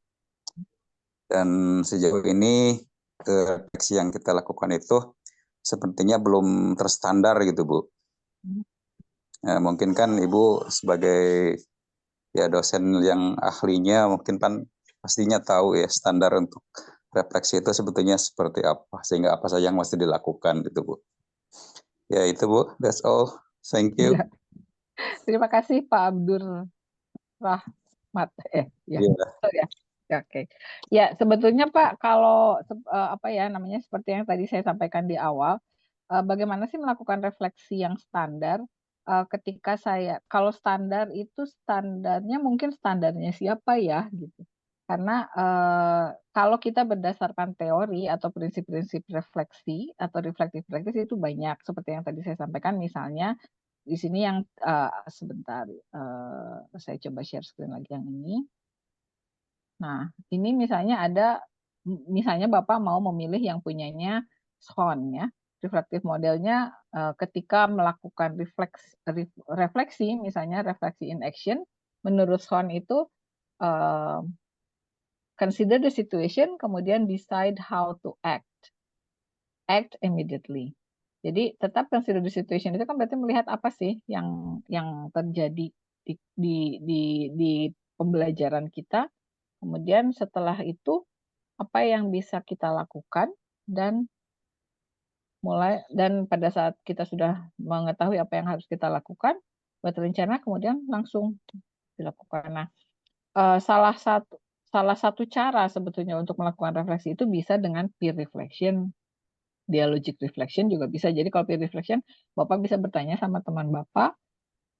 dan sejauh ini refleksi yang kita lakukan itu sepertinya belum terstandar gitu Bu. Mungkin kan Ibu sebagai dosen yang ahlinya mungkin kan pastinya tahu ya standar untuk refleksi itu sebetulnya seperti apa, sehingga apa saja yang mesti dilakukan gitu Bu. Ya itu Bu, that's all. Thank you. Ya. Terima kasih Pak Abdurrahmat. Oke. Ya, sebetulnya Pak, kalau seperti yang tadi saya sampaikan di awal, bagaimana sih melakukan refleksi yang standar? Kalau standar itu standarnya mungkin standarnya siapa ya gitu. Karena kalau kita berdasarkan teori atau prinsip-prinsip refleksi atau reflective practice itu banyak, seperti yang tadi saya sampaikan, misalnya di sini yang sebentar, saya coba share screen lagi yang ini. Nah, ini misalnya ada misalnya Bapak mau memilih yang punyanya SHON ya, reflective modelnya ketika melakukan refleksi, misalnya refleksi in action, menurut SHON itu consider the situation, kemudian decide how to act immediately. Jadi tetap consider the situation itu kan berarti melihat apa sih yang terjadi di pembelajaran kita. Kemudian setelah itu apa yang bisa kita lakukan dan pada saat kita sudah mengetahui apa yang harus kita lakukan, buat rencana kemudian langsung dilakukan. Nah, salah satu cara sebetulnya untuk melakukan refleksi itu bisa dengan peer reflection, dialogic reflection juga bisa. Jadi kalau peer reflection, Bapak bisa bertanya sama teman Bapak,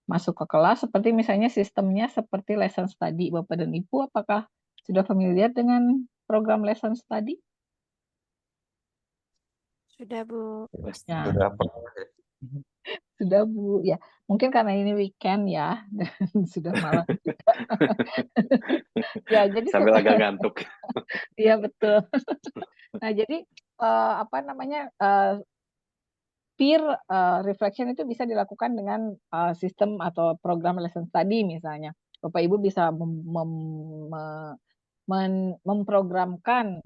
masuk ke kelas, seperti misalnya sistemnya seperti lesson study. Bapak dan Ibu, apakah sudah familiar dengan program lesson study? Sudah, Bu. Ya, Sudah pernah ya. sudah Bu. Ya, mungkin karena ini weekend ya, dan sudah malam juga. Ya, jadi Sambil agak ngantuk. Iya betul. Nah, jadi apa namanya peer reflection itu bisa dilakukan dengan sistem atau program lesson study misalnya. Bapak Ibu bisa memprogramkan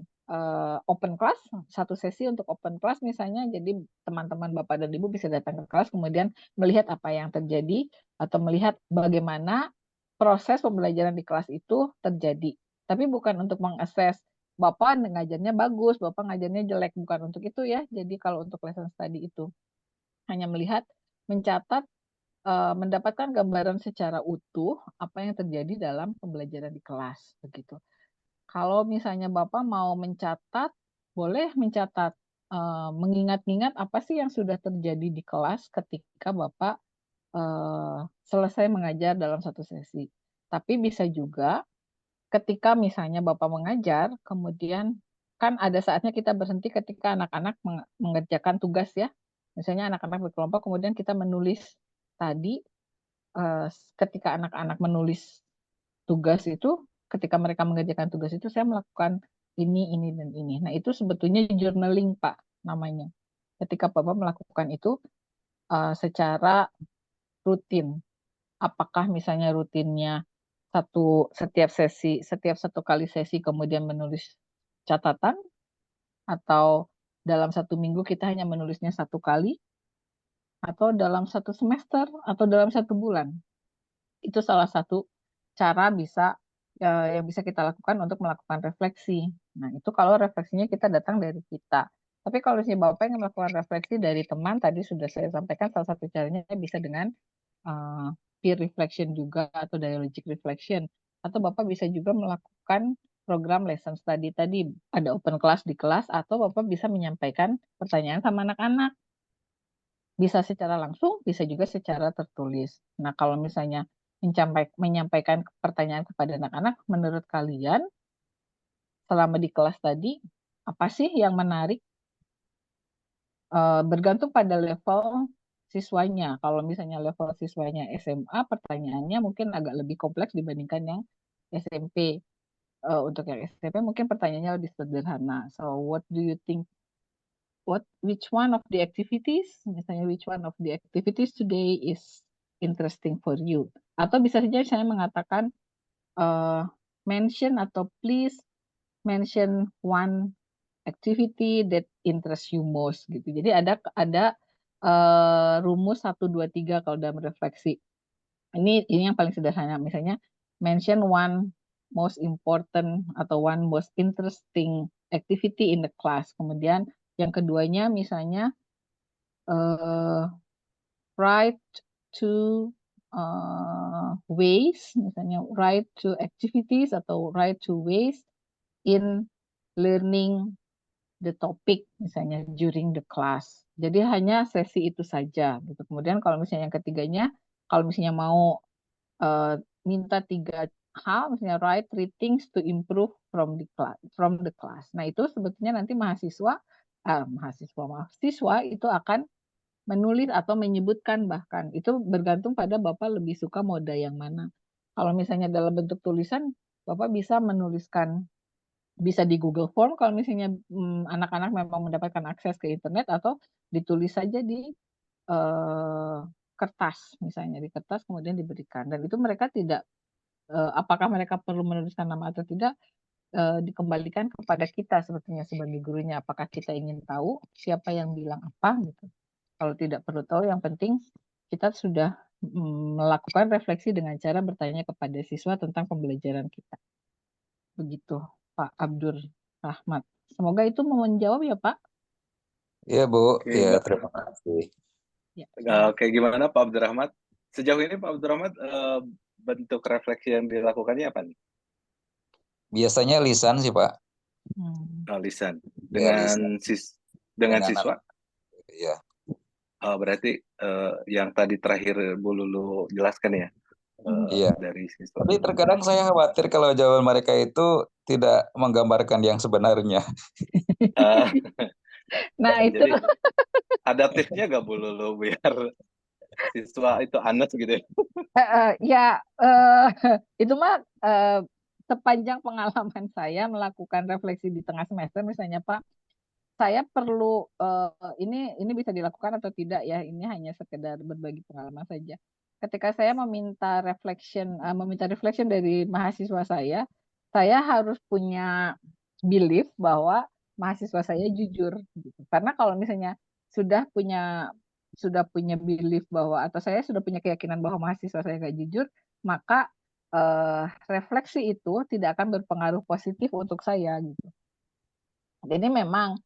open class, satu sesi untuk open class misalnya. Jadi teman-teman Bapak dan Ibu bisa datang ke kelas kemudian melihat apa yang terjadi atau melihat bagaimana proses pembelajaran di kelas itu terjadi. Tapi bukan untuk mengakses Bapak ngajarnya bagus, Bapak ngajarnya jelek, bukan untuk itu ya. Jadi kalau untuk lesson study itu hanya melihat, mencatat, mendapatkan gambaran secara utuh apa yang terjadi dalam pembelajaran di kelas begitu. Kalau misalnya Bapak mau mencatat, boleh mencatat, mengingat-ingat apa sih yang sudah terjadi di kelas ketika Bapak selesai mengajar dalam satu sesi. Tapi bisa juga ketika misalnya Bapak mengajar, kemudian kan ada saatnya kita berhenti ketika anak-anak mengerjakan tugas ya. Misalnya anak-anak berkelompok, kemudian kita menulis tadi, ketika anak-anak menulis tugas itu, ketika mereka mengerjakan tugas itu, saya melakukan ini, dan ini. Nah, itu sebetulnya journaling, Pak, namanya. Ketika Bapak melakukan itu secara rutin. Apakah misalnya rutinnya setiap satu kali sesi kemudian menulis catatan, atau dalam satu minggu kita hanya menulisnya satu kali, atau dalam satu semester, atau dalam satu bulan. Itu salah satu cara yang bisa kita lakukan untuk melakukan refleksi. Nah, itu kalau refleksinya kita datang dari kita. Tapi kalau misalnya Bapak ingin melakukan refleksi dari teman, tadi sudah saya sampaikan salah satu caranya bisa dengan peer reflection juga atau dialogic reflection. Atau Bapak bisa juga melakukan program lesson study tadi, ada open class di kelas, atau Bapak bisa menyampaikan pertanyaan sama anak-anak. Bisa secara langsung, bisa juga secara tertulis. Nah, kalau misalnya menyampaikan pertanyaan kepada anak-anak, menurut kalian selama di kelas tadi, apa sih yang menarik? Bergantung pada level siswanya. Kalau misalnya level siswanya SMA, pertanyaannya mungkin agak lebih kompleks dibandingkan yang SMP. Untuk yang SMP mungkin pertanyaannya lebih sederhana. So, what do you think? Which one of the activities, misalnya which one of the activities today is interesting for you? Atau bisa saja saya mengatakan mention atau please mention one activity that interests you most gitu. Jadi ada rumus 1 2 3 kalau dalam refleksi. Ini yang paling sederhana, misalnya mention one most important atau one most interesting activity in the class. Kemudian yang keduanya misalnya write to ways, misalnya write to activities atau write to ways in learning the topic misalnya during the class. Jadi hanya sesi itu saja gitu. Kemudian kalau misalnya yang ketiganya, kalau misalnya mau minta 3 hal, misalnya write 3 things to improve from the class. Nah, itu sebetulnya nanti siswa itu akan menulis atau menyebutkan, bahkan itu bergantung pada Bapak lebih suka mode yang mana. Kalau misalnya dalam bentuk tulisan, Bapak bisa menuliskan bisa di Google Form kalau misalnya anak-anak memang mendapatkan akses ke internet, atau ditulis saja di kertas, misalnya di kertas kemudian diberikan, dan itu mereka tidak apakah mereka perlu menuliskan nama atau tidak dikembalikan kepada kita sebetulnya sebagai gurunya, apakah kita ingin tahu siapa yang bilang apa gitu. Kalau tidak perlu tahu, yang penting kita sudah melakukan refleksi dengan cara bertanya kepada siswa tentang pembelajaran kita. Begitu, Pak Abdur Rahmat. Semoga itu menjawab ya, Pak. Iya, Bu. Oke, Ya, terima kasih. Ya, Oke, gimana Pak Abdurrahmat? Sejauh ini Pak Abdurrahmat, bentuk refleksi yang dilakukannya apa nih? Biasanya lisan sih, Pak. Lisan. Ya, Dengan lisan. dengan Dengan siswa? Iya. Berarti yang tadi terakhir Bu Lulu jelaskan ya, Iya. dari siswa. Tapi terkadang saya khawatir kalau jawaban mereka itu tidak menggambarkan yang sebenarnya. Nah, itu Jadi adaptifnya nggak Bu Lulu biar siswa itu anes gitu ya? ya itu mah sepanjang pengalaman saya melakukan refleksi di tengah semester, misalnya Pak, saya perlu ini bisa dilakukan atau tidak ya, ini hanya sekedar berbagi pengalaman saja. Ketika saya meminta reflection dari mahasiswa saya harus punya belief bahwa mahasiswa saya jujur gitu. Karena kalau misalnya sudah punya belief bahwa, atau saya sudah punya keyakinan bahwa mahasiswa saya nggak jujur, maka refleksi itu tidak akan berpengaruh positif untuk saya gitu. Jadi memang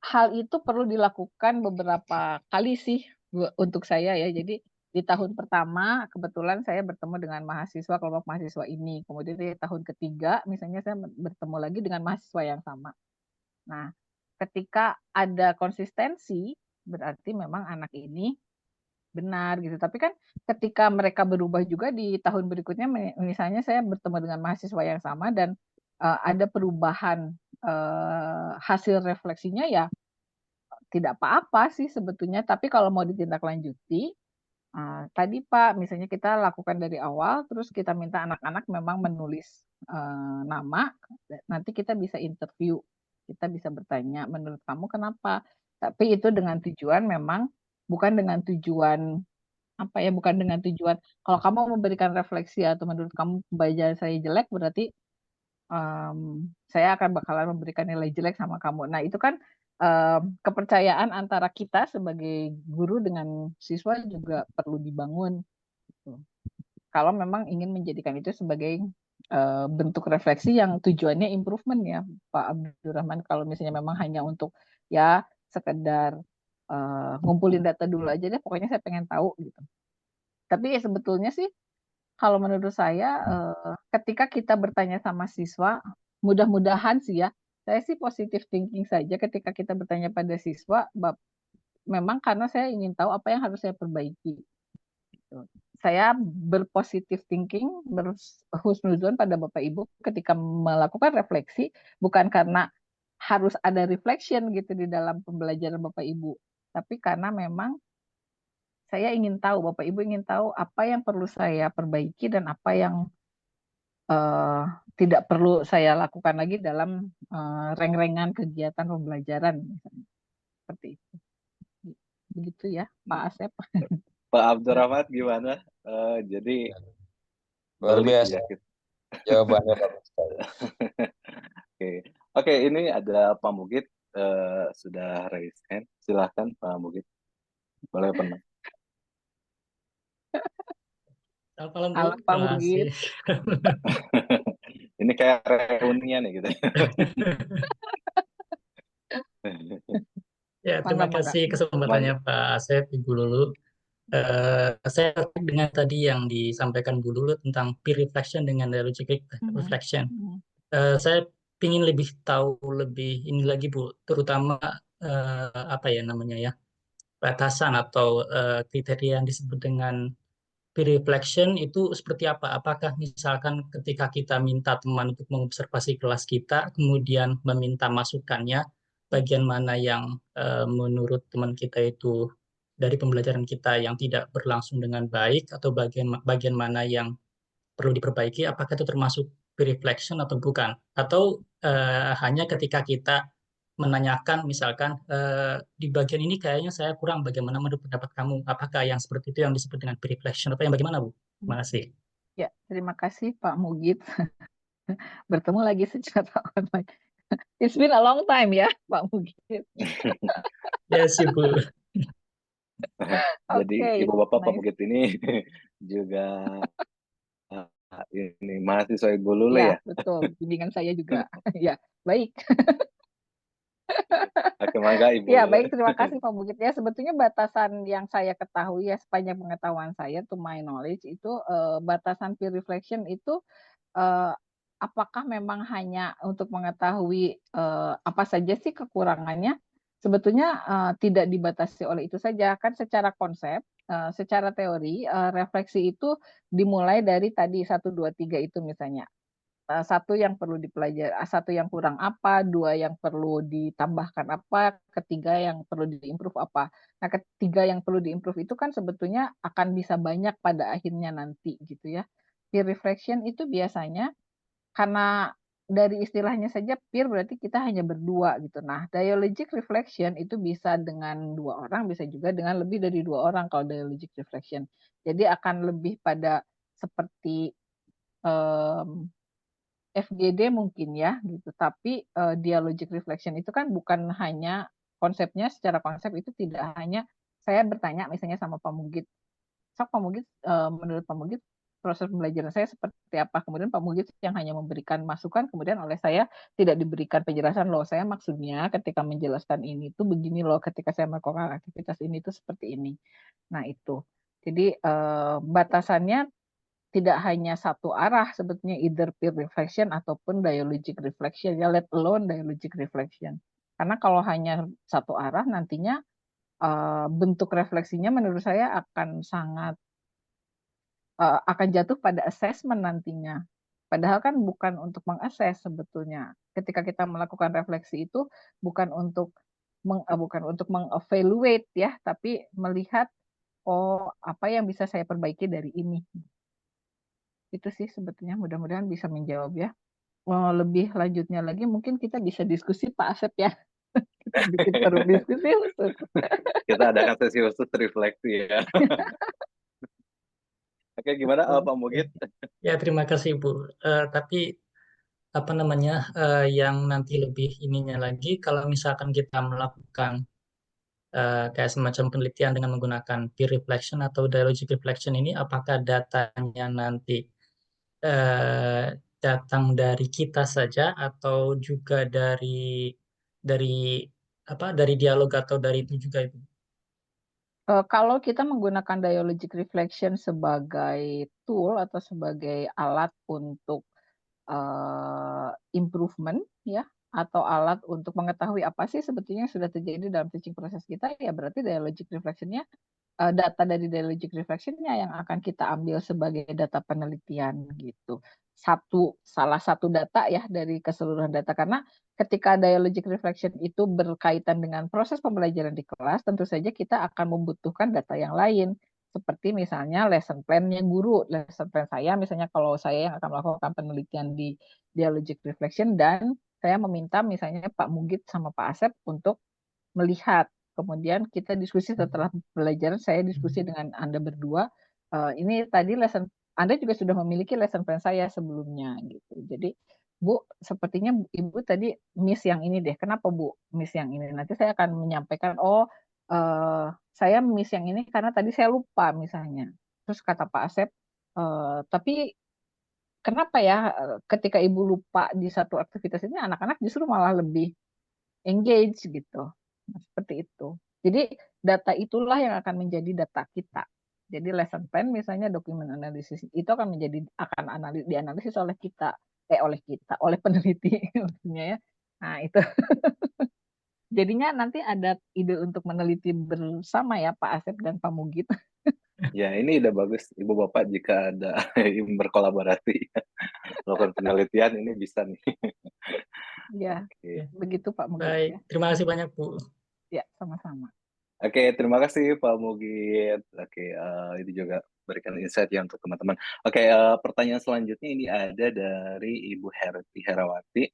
hal itu perlu dilakukan beberapa kali sih untuk saya ya. Jadi di tahun pertama kebetulan saya bertemu dengan kelompok mahasiswa ini. Kemudian di tahun ketiga misalnya saya bertemu lagi dengan mahasiswa yang sama. Nah, ketika ada konsistensi berarti memang anak ini benar gitu. Tapi kan ketika mereka berubah juga di tahun berikutnya, misalnya saya bertemu dengan mahasiswa yang sama dan ada perubahan hasil refleksinya, ya tidak apa-apa sih sebetulnya. Tapi kalau mau ditindaklanjuti, tadi Pak, misalnya kita lakukan dari awal, terus kita minta anak-anak memang menulis nama, nanti kita bisa interview, kita bisa bertanya, menurut kamu kenapa? Tapi itu dengan tujuan memang bukan dengan tujuan kalau kamu memberikan refleksi atau menurut kamu pembelajaran saya jelek, berarti saya bakalan memberikan nilai jelek sama kamu. Nah, itu kan kepercayaan antara kita sebagai guru dengan siswa juga perlu dibangun gitu. Kalau memang ingin menjadikan itu sebagai bentuk refleksi yang tujuannya improvement ya, Pak Abdurrahman. Kalau misalnya memang hanya untuk ya sekedar ngumpulin data dulu aja deh, pokoknya saya pengen tahu gitu. Tapi ya sebetulnya sih kalau menurut saya ketika kita bertanya sama siswa, mudah-mudahan sih ya, saya sih positive thinking saja ketika kita bertanya pada siswa, memang karena saya ingin tahu apa yang harus saya perbaiki. Saya berpositive thinking, berhusnuzon pada Bapak Ibu ketika melakukan refleksi, bukan karena harus ada reflection gitu di dalam pembelajaran Bapak Ibu, tapi karena memang saya ingin tahu, Bapak Ibu ingin tahu apa yang perlu saya perbaiki dan apa yang tidak perlu saya lakukan lagi dalam reng-rengan kegiatan pembelajaran misalnya. Seperti itu. Begitu ya, Pak Asep. Pak Abdurrahmat gimana? Jadi Luar balik biasa. ya kita. Jawabannya bagus sekali. Oke, ini ada Pak Mugit sudah raise hand. Silahkan Pak Mugit. Boleh pernah. Selamat malam, Bu. Halo Pak Mugit. Ini kayak reunian ya gitu. Ya, terima kasih kesempatannya Pak Asep, Ibu Lulu. Saya tertarik dengan tadi yang disampaikan Bu Lulu tentang peer reflection dengan dialogic reflection. Saya ingin lebih tahu lebih ini lagi Bu, terutama apa ya namanya ya, batasan atau kriteria yang disebut dengan peer reflection itu seperti apa? Apakah misalkan ketika kita minta teman untuk mengobservasi kelas kita, kemudian meminta masukannya, bagian mana yang menurut teman kita itu dari pembelajaran kita yang tidak berlangsung dengan baik, atau bagian mana yang perlu diperbaiki, apakah itu termasuk peer reflection atau bukan? Atau hanya ketika kita menanyakan misalkan di bagian ini kayaknya saya kurang, bagaimana menurut pendapat kamu? Apakah yang seperti itu yang disebut dengan peer reflection atau yang bagaimana, Bu? Terima kasih. Ya, terima kasih Pak Mugit. Bertemu lagi secara online. It's been a long time ya, Pak Mugit. Yes, Bu. Jadi Oke, Ibu Bapak Pak nice. Mugit ini juga ini mahasiswa Ibu Lulu Ya, ya? betul. Bimbingan saya juga. Ya, baik. Oke, mangga Ibu. Ya, baik. Terima kasih Pak Mugit. Ya, sebetulnya batasan yang saya ketahui ya, sepanjang pengetahuan saya, to my knowledge, itu batasan peer reflection itu eh, apakah memang hanya untuk mengetahui apa saja sih kekurangannya? Sebetulnya tidak dibatasi oleh itu saja. Kan secara konsep, secara teori, refleksi itu dimulai dari tadi 1, 2, 3 itu misalnya. Satu yang perlu dipelajari, satu yang kurang apa, dua yang perlu ditambahkan apa, ketiga yang perlu diimprove apa. Nah, ketiga yang perlu diimprove itu kan sebetulnya akan bisa banyak pada akhirnya nanti gitu ya. Peer reflection itu biasanya karena dari istilahnya saja peer berarti kita hanya berdua gitu. Nah, dialogic reflection itu bisa dengan 2 orang, bisa juga dengan lebih dari 2 orang kalau dialogic reflection. Jadi akan lebih pada seperti FGD mungkin ya gitu. Tapi dialogic reflection itu kan bukan hanya konsepnya, secara konsep itu tidak hanya saya bertanya misalnya sama Pak Mugit, Pak Mugit, menurut Pak Mugit proses pembelajaran saya seperti apa? Kemudian Pak Mugit yang hanya memberikan masukan, kemudian oleh saya tidak diberikan penjelasan, loh saya maksudnya ketika menjelaskan ini tuh begini loh, ketika saya melakukan aktivitas ini tuh seperti ini. Nah itu. Jadi batasannya tidak hanya satu arah sebetulnya, either peer reflection ataupun dialogic reflection, ya let alone dialogic reflection. Karena kalau hanya satu arah nantinya bentuk refleksinya menurut saya akan sangat akan jatuh pada assessment nantinya. Padahal kan bukan untuk mengakses sebetulnya. Ketika kita melakukan refleksi itu bukan untuk mengevaluate ya, tapi melihat oh apa yang bisa saya perbaiki dari ini. Itu sih sebetulnya, mudah-mudahan bisa menjawab ya. Lebih lanjutnya lagi mungkin kita bisa diskusi Pak Asep ya. Kita bikin forum diskusi khusus. Kita adakan sesi khusus refleksi ya. Oke, gimana Pak Mugit? Ya, terima kasih Bu. Tapi apa namanya yang nanti lebih ininya lagi, kalau misalkan kita melakukan kayak semacam penelitian dengan menggunakan peer reflection atau dialogic reflection ini, apakah datanya nanti datang dari kita saja atau juga dari dialog atau dari itu juga itu? Kalau kita menggunakan dialogic reflection sebagai tool atau sebagai alat untuk improvement ya, atau alat untuk mengetahui apa sih sebetulnya yang sudah terjadi dalam teaching proses kita, ya berarti dialogic reflection-nya data dari dialogic reflection-nya yang akan kita ambil sebagai data penelitian gitu. Salah satu data ya dari keseluruhan data, karena ketika dialogic reflection itu berkaitan dengan proses pembelajaran di kelas, tentu saja kita akan membutuhkan data yang lain. Seperti misalnya lesson plan-nya guru, lesson plan saya misalnya kalau saya yang akan melakukan penelitian di dialogic reflection dan saya meminta misalnya Pak Mugit sama Pak Asep untuk melihat. Kemudian kita diskusi setelah pelajaran, saya diskusi dengan Anda berdua. Ini tadi lesson, Anda juga sudah memiliki lesson plan saya sebelumnya gitu. Jadi Bu, sepertinya Ibu tadi miss yang ini deh. Kenapa Bu miss yang ini? Nanti saya akan menyampaikan, saya miss yang ini karena tadi saya lupa misalnya. Terus kata Pak Asep, tapi kenapa ya ketika Ibu lupa di satu aktivitas ini, anak-anak justru malah lebih engage gitu. Nah, seperti itu. Jadi data itulah yang akan menjadi data kita. Jadi lesson plan misalnya dokumen analisis itu akan dianalisis oleh kita, oleh peneliti maksudnya ya. Nah, itu. Jadinya nanti ada ide untuk meneliti bersama ya Pak Asep dan Pak Mugit. Ya, ini udah bagus Ibu Bapak jika ada yang berkolaborasi melakukan penelitian, ini bisa nih. Ya, begitu Pak Mugit. Baik, Ya. terima kasih banyak Bu. Ya, sama-sama. Oke, terima kasih Pak Mugit. Oke, ini juga berikan insight ya untuk teman-teman. Oke, pertanyaan selanjutnya ini ada dari Ibu Herawati.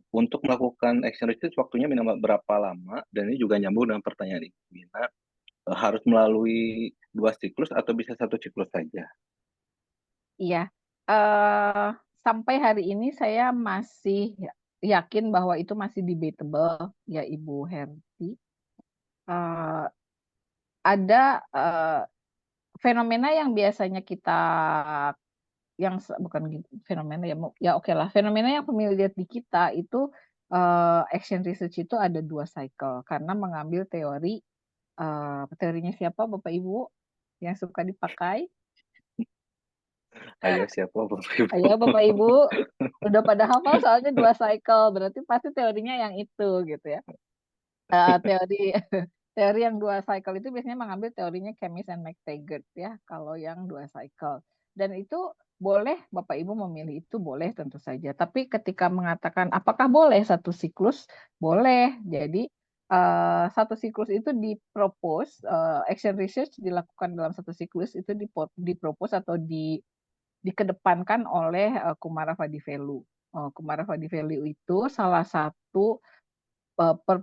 Untuk melakukan action research waktunya minimal berapa lama? Dan ini juga nyambung dengan pertanyaan Ibu Wina. Harus melalui 2 siklus atau bisa 1 siklus saja? Iya, sampai hari ini saya masih yakin bahwa itu masih debatable ya Ibu Herti. Ada fenomena yang biasanya kita bukan fenomena ya oke lah, fenomena yang familiar di kita itu action research itu ada 2 cycle karena mengambil teorinya siapa Bapak Ibu yang suka dipakai? Ayo siapa Bapak Ibu? Ayo Bapak Ibu udah pada hafal soalnya 2 cycle, berarti pasti teorinya yang itu gitu ya. Teori yang 2 cycle itu biasanya mengambil teorinya Chemist and McTaggart ya, kalau yang 2 cycle. Dan itu boleh Bapak Ibu memilih itu boleh tentu saja. Tapi ketika mengatakan apakah boleh 1 siklus? Boleh. Jadi 1 siklus itu dipropose, action research dilakukan dalam 1 siklus itu dipropose atau dikedepankan oleh Kumara Vadivelu. Kumara Vadivelu itu salah satu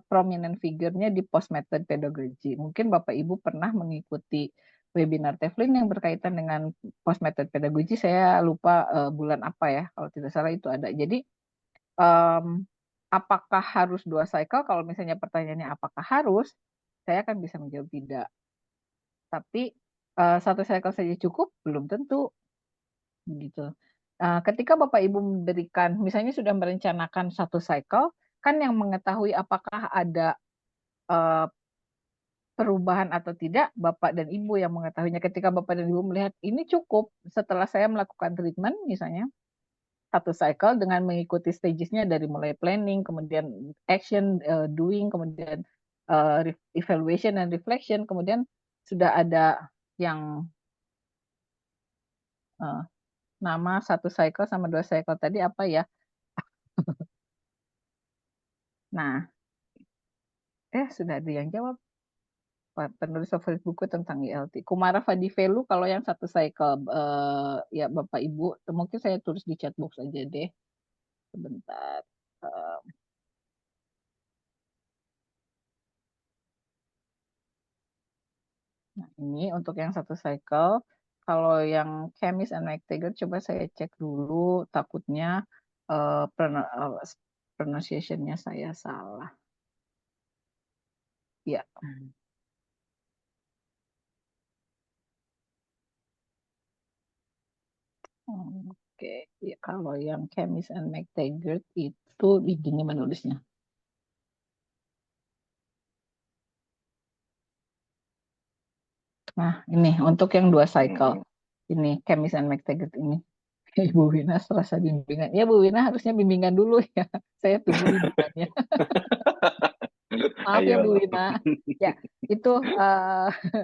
prominent figure-nya di post method pedagogy. Mungkin Bapak Ibu pernah mengikuti webinar Teflin yang berkaitan dengan post method pedagogy. Saya lupa bulan apa ya, kalau tidak salah itu ada. Jadi apakah harus 2 cycle? Kalau misalnya pertanyaannya apakah harus, saya akan bisa menjawab tidak. Tapi 1 cycle saja cukup? Belum tentu. Begitu. Ketika Bapak Ibu memberikan, misalnya sudah merencanakan 1 cycle, kan yang mengetahui apakah ada perubahan atau tidak, Bapak dan Ibu yang mengetahuinya. Ketika Bapak dan Ibu melihat ini cukup setelah saya melakukan treatment, misalnya 1 cycle dengan mengikuti stages-nya dari mulai planning, kemudian action, doing, kemudian evaluation dan reflection, kemudian sudah ada yang nama 1 cycle sama 2 cycle tadi apa ya? Nah, sudah ada yang jawab. Penulis favorit buku tentang ILT. Kumara Vadivelu kalau yang 1 cycle, ya Bapak Ibu, mungkin saya tulis di chat box aja deh. Sebentar. Nah, ini untuk yang 1 cycle. Kalau yang Chemist and McTaggart coba saya cek dulu, takutnya pronunciation-nya saya salah. Ya. Oke, ya kalau yang Chemist and McTaggart itu begini menulisnya. Nah, ini untuk yang 2 cycle. Ini Chemist and McTaggart ini. Ibu Wina serasa bimbingan. Ya Bu Wina harusnya bimbingan dulu ya. Saya tunggu bimbingannya. Maaf ya Bu Wina. Ya, itu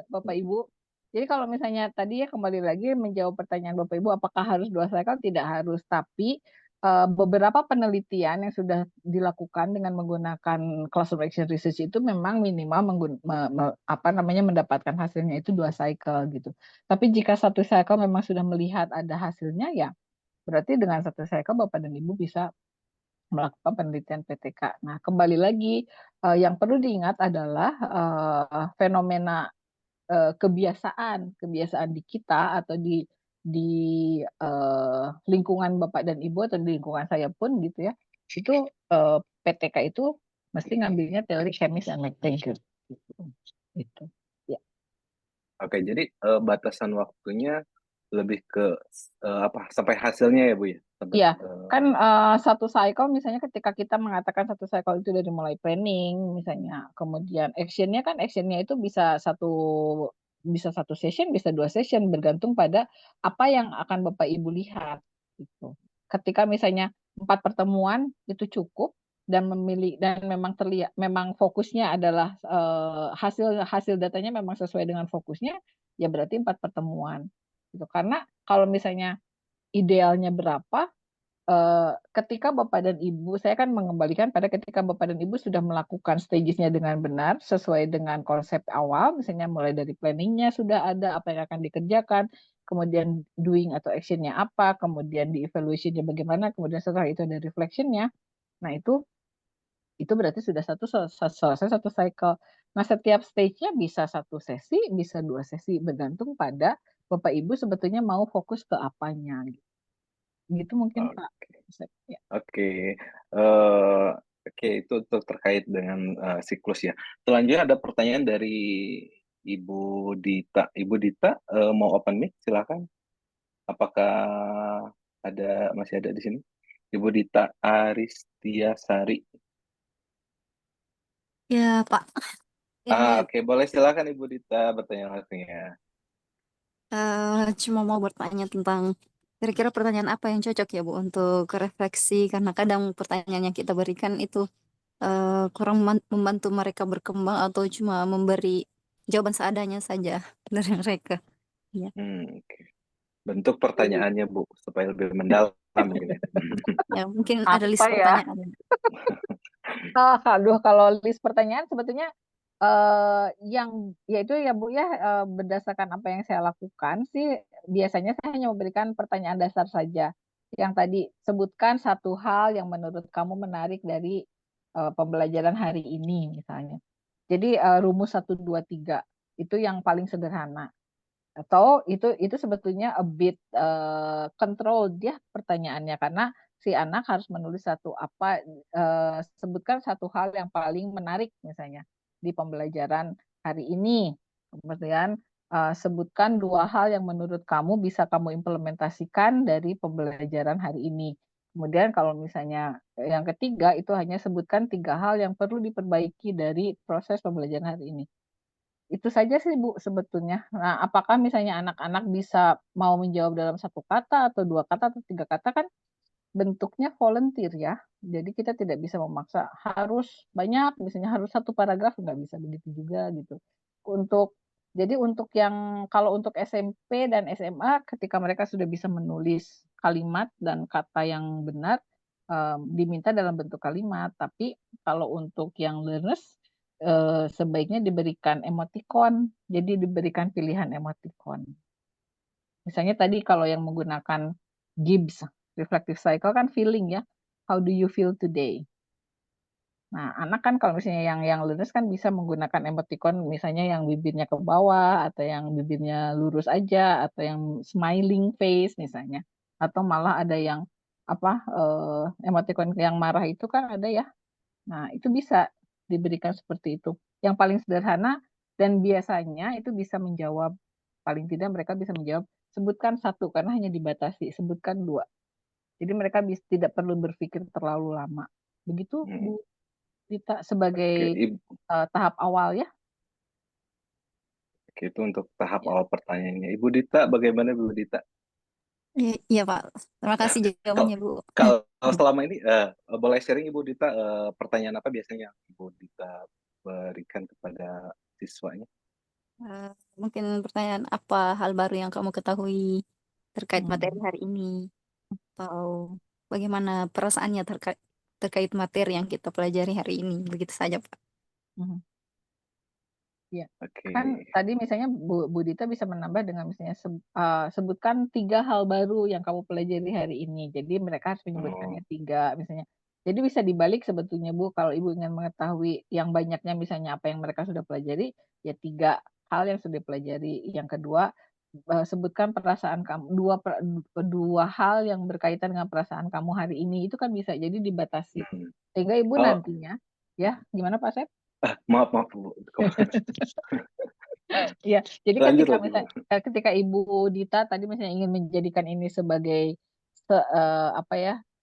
Bapak Ibu. Jadi kalau misalnya tadi ya kembali lagi menjawab pertanyaan Bapak Ibu, apakah harus 2 cycle? Tidak harus. Tapi beberapa penelitian yang sudah dilakukan dengan menggunakan classroom action research itu memang minimal mendapatkan hasilnya itu 2 cycle gitu. Tapi jika 1 cycle memang sudah melihat ada hasilnya ya berarti dengan 1 cycle Bapak dan Ibu bisa melakukan penelitian PTK. Nah, kembali lagi yang perlu diingat adalah fenomena kebiasaan di kita atau di lingkungan Bapak dan Ibu atau di lingkungan saya pun gitu ya. Itu PTK itu mesti ngambilnya teori Chemist and McTaggart gitu. Ya. Oke, jadi batasan waktunya lebih ke sampai hasilnya ya Bu ya? Iya, kan 1 cycle misalnya ketika kita mengatakan 1 cycle itu dari mulai planning misalnya, kemudian actionnya itu bisa satu session, bisa 2 session bergantung pada apa yang akan Bapak Ibu lihat gitu. Ketika misalnya 4 pertemuan itu cukup dan memang fokusnya adalah hasil datanya memang sesuai dengan fokusnya, ya berarti 4 pertemuan gitu. Karena kalau misalnya idealnya berapa, ketika Bapak dan Ibu, saya kan mengembalikan pada ketika Bapak dan Ibu sudah melakukan stagesnya dengan benar, sesuai dengan konsep awal, misalnya mulai dari planningnya sudah ada, apa yang akan dikerjakan, kemudian doing atau actionnya apa, kemudian di evaluationnya bagaimana, kemudian setelah itu ada reflectionnya. Nah itu berarti sudah selesai satu cycle. Nah setiap stage-nya bisa satu sesi, bisa 2 sesi, bergantung pada Bapak Ibu sebetulnya mau fokus ke apanya. Gitu mungkin Pak. Ya. Oke, oke itu terkait dengan siklus ya. Selanjutnya ada pertanyaan dari Ibu Dita. Ibu Dita mau open mic, silakan. Apakah masih ada di sini? Ibu Dita Aristiasari. Ya, Pak. Oke, boleh silakan Ibu Dita bertanya langsungnya. Cuma mau bertanya tentang kira-kira pertanyaan apa yang cocok ya Bu untuk refleksi, karena kadang pertanyaan yang kita berikan itu kurang membantu mereka berkembang atau cuma memberi jawaban seadanya saja dari mereka. Ya. Oke. Bentuk pertanyaannya Bu supaya lebih mendalam mungkin ya. Ya, mungkin ada list Apa ya? pertanyaan. Aduh, kalau list pertanyaan sebetulnya yang yaitu ya Bu ya berdasarkan apa yang saya lakukan sih biasanya saya hanya memberikan pertanyaan dasar saja. Yang tadi sebutkan satu hal yang menurut kamu menarik dari pembelajaran hari ini misalnya. Jadi rumus 1 2 3 itu yang paling sederhana. Atau itu sebetulnya a bit control dia pertanyaannya karena si anak harus menulis sebutkan satu hal yang paling menarik misalnya di pembelajaran hari ini. Kemudian sebutkan 2 hal yang menurut kamu bisa kamu implementasikan dari pembelajaran hari ini. Kemudian kalau misalnya yang ketiga itu hanya sebutkan 3 hal yang perlu diperbaiki dari proses pembelajaran hari ini. Itu saja sih Bu sebetulnya. Nah, apakah misalnya anak-anak bisa mau menjawab dalam 1 kata atau 2 kata atau 3 kata kan bentuknya volunteer ya. Jadi kita tidak bisa memaksa harus banyak, misalnya harus 1 paragraf, nggak bisa begitu juga gitu. Untuk yang kalau untuk SMP dan SMA ketika mereka sudah bisa menulis kalimat dan kata yang benar, diminta dalam bentuk kalimat. Tapi kalau untuk yang learners sebaiknya diberikan emoticon, jadi diberikan pilihan emoticon. Misalnya tadi kalau yang menggunakan Gibbs reflective cycle kan feeling ya, how do you feel today? Nah, anak kan kalau misalnya yang learners kan bisa menggunakan emoticon misalnya yang bibirnya ke bawah atau yang bibirnya lurus aja atau yang smiling face misalnya. Atau malah ada yang emoticon yang marah itu kan ada ya. Nah, itu bisa diberikan seperti itu. Yang paling sederhana dan biasanya itu bisa menjawab, paling tidak mereka bisa menjawab, sebutkan 1 karena hanya dibatasi, sebutkan 2. Jadi mereka tidak perlu berpikir terlalu lama. Begitu Bu Dita sebagai tahap awal ya. Oke, itu untuk tahap awal pertanyaannya. Ibu Dita, bagaimana Ibu Dita? Iya Pak, terima kasih jawabannya Bu. Kalau selama ini boleh sharing Ibu Dita pertanyaan apa biasanya Ibu Dita berikan kepada siswanya? Mungkin pertanyaan apa hal baru yang kamu ketahui terkait materi hari ini, atau bagaimana perasaannya terkait materi yang kita pelajari hari ini, begitu saja Pak. Ya, kan tadi misalnya Bu Dita bisa menambah dengan misalnya sebutkan 3 hal baru yang kamu pelajari hari ini. Jadi mereka harus menyebutkannya 3 misalnya. Jadi bisa dibalik sebetulnya Bu, kalau Ibu ingin mengetahui yang banyaknya misalnya apa yang mereka sudah pelajari, ya 3 hal yang sudah pelajari. Yang kedua, sebutkan perasaan kamu, 2 hal yang berkaitan dengan perasaan kamu hari ini. Itu kan bisa jadi dibatasi. Sehingga Ibu nantinya, ya gimana Pak Sep? Maaf Bu. Ya, jadi ketika Ibu Dita tadi misalnya ingin menjadikan ini sebagai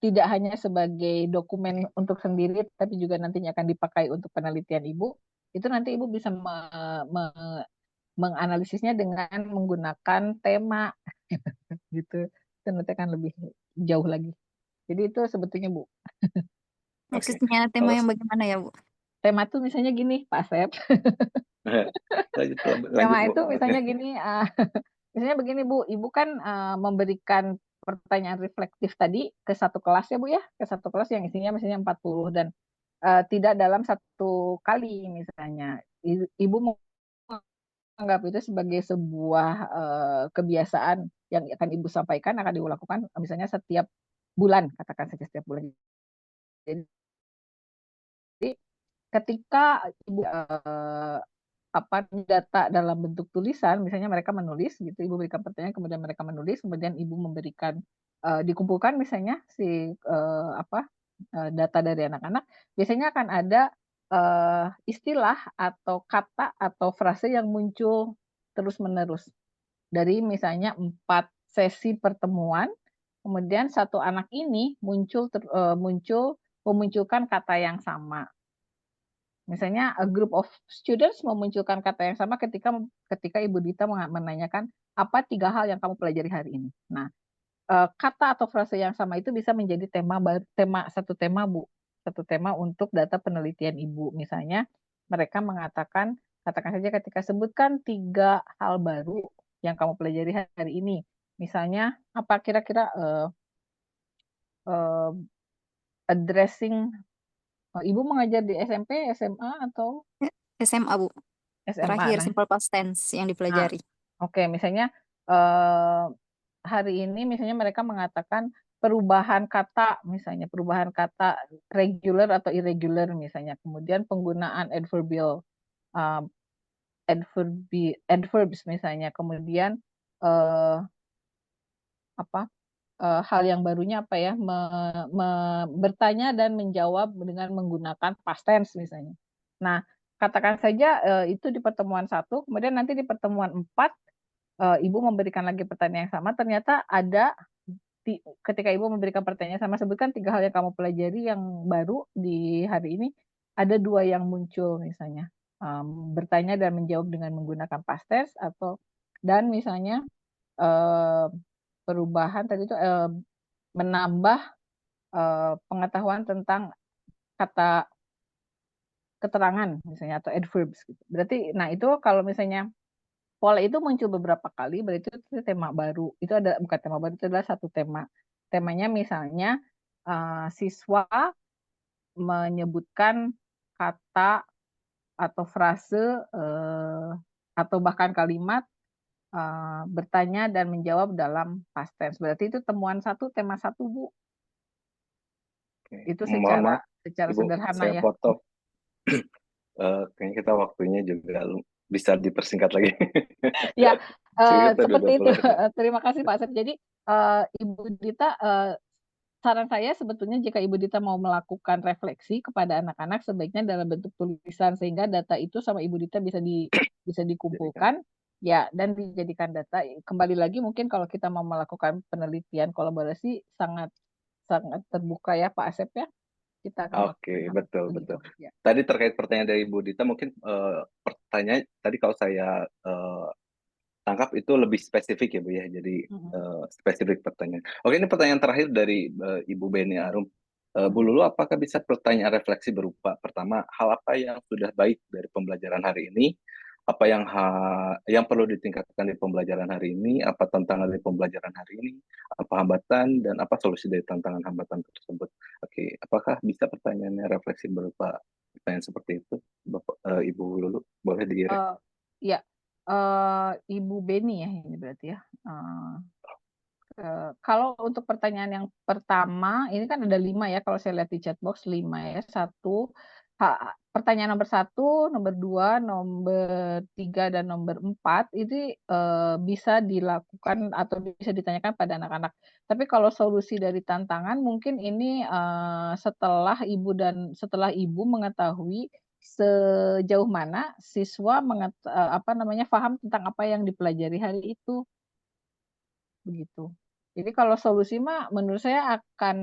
tidak hanya sebagai dokumen untuk sendiri, tapi juga nantinya akan dipakai untuk penelitian Ibu, itu nanti Ibu bisa menganalisisnya dengan menggunakan tema, gitu. Itu nanti akan lebih jauh lagi. Jadi itu sebetulnya Bu. Maksudnya tema yang bagaimana ya Bu? Tema itu misalnya gini Pak Sep. Tema itu misalnya gini, misalnya begini Bu, Ibu kan memberikan pertanyaan reflektif tadi ke satu kelas ya Bu ya, ke satu kelas yang isinya misalnya 40 dan tidak dalam satu kali misalnya. Ibu menganggap itu sebagai sebuah kebiasaan yang akan Ibu sampaikan, akan Ibu lakukan misalnya setiap bulan, katakan saja setiap bulan. Jadi ketika Ibu data dalam bentuk tulisan, misalnya mereka menulis gitu, Ibu berikan pertanyaan, kemudian mereka menulis, kemudian Ibu memberikan dikumpulkan misalnya data dari anak-anak, biasanya akan ada istilah atau kata atau frase yang muncul terus-menerus dari misalnya 4 sesi pertemuan, kemudian satu anak ini memunculkan kata yang sama. Misalnya a group of students memunculkan kata yang sama ketika Ibu Dita menanyakan apa 3 hal yang kamu pelajari hari ini. Nah, kata atau frase yang sama itu bisa menjadi satu tema Bu, satu tema untuk data penelitian Ibu. Misalnya mereka mengatakan, katakan saja ketika sebutkan 3 hal baru yang kamu pelajari hari ini. Misalnya apa kira-kira addressing. Ibu mengajar di SMP, SMA atau SMA Bu. SMA? Terakhir Nah, simple past tense yang dipelajari. Oke, misalnya hari ini misalnya mereka mengatakan perubahan kata, misalnya perubahan kata regular atau irregular misalnya, kemudian penggunaan adverbs misalnya, kemudian hal yang barunya apa ya, bertanya dan menjawab dengan menggunakan past tense misalnya. Nah, katakan saja itu di pertemuan 1, kemudian nanti di pertemuan 4 Ibu memberikan lagi pertanyaan yang sama, ternyata ada ketika Ibu memberikan pertanyaan sama, sebutkan 3 hal yang kamu pelajari yang baru di hari ini, ada 2 yang muncul misalnya, bertanya dan menjawab dengan menggunakan past tense dan misalnya perubahan tadi itu menambah pengetahuan tentang kata keterangan misalnya atau adverbs gitu. Berarti nah itu kalau misalnya pola itu muncul beberapa kali, berarti itu tema baru. Itu bukan tema baru, itu adalah satu tema. Temanya misalnya siswa menyebutkan kata atau frase atau bahkan kalimat bertanya dan menjawab dalam past tense. Berarti itu tema 1 Bu. Itu secara Ibu, sederhana saya ya. potong. Kayaknya kita waktunya juga bisa dipersingkat lagi. Ya, Kita seperti itu. udah Terima kasih Pak Asep. Jadi Ibu Dita, saran saya sebetulnya jika Ibu Dita mau melakukan refleksi kepada anak-anak sebaiknya dalam bentuk tulisan sehingga data itu sama Ibu Dita bisa dikumpulkan ya dan dijadikan data. Kembali lagi mungkin kalau kita mau melakukan penelitian kolaborasi sangat terbuka ya Pak Asep ya. Kita akan Oke, lakukan betul. ya. Tadi terkait pertanyaan dari Bu Dita, mungkin pertanyaan tadi kalau saya tangkap itu lebih spesifik ya Bu ya, jadi spesifik pertanyaan. Oke, ini pertanyaan terakhir dari Ibu Beni Arum. Bu Lulu, apakah bisa pertanyaan refleksi berupa pertama, hal apa yang sudah baik dari pembelajaran hari ini? Apa yang perlu ditingkatkan di pembelajaran hari ini? Apa tantangan di pembelajaran hari ini? Apa hambatan dan apa solusi dari tantangan hambatan tersebut? Oke, apakah bisa pertanyaannya refleksi berupa pertanyaan seperti itu, Bapak Ibu Lulu? Boleh direct. Ya, Ibu Beni ya ini berarti ya. Kalau untuk pertanyaan yang pertama, ini kan ada 5 ya, kalau saya lihat di chat box 5 ya. Pertanyaan nomor 1, nomor 2, nomor 3, dan nomor 4 itu bisa dilakukan atau bisa ditanyakan pada anak-anak. Tapi kalau solusi dari tantangan mungkin ini setelah Ibu mengetahui sejauh mana siswa paham tentang apa yang dipelajari hari itu. Begitu. Jadi kalau solusi mah menurut saya akan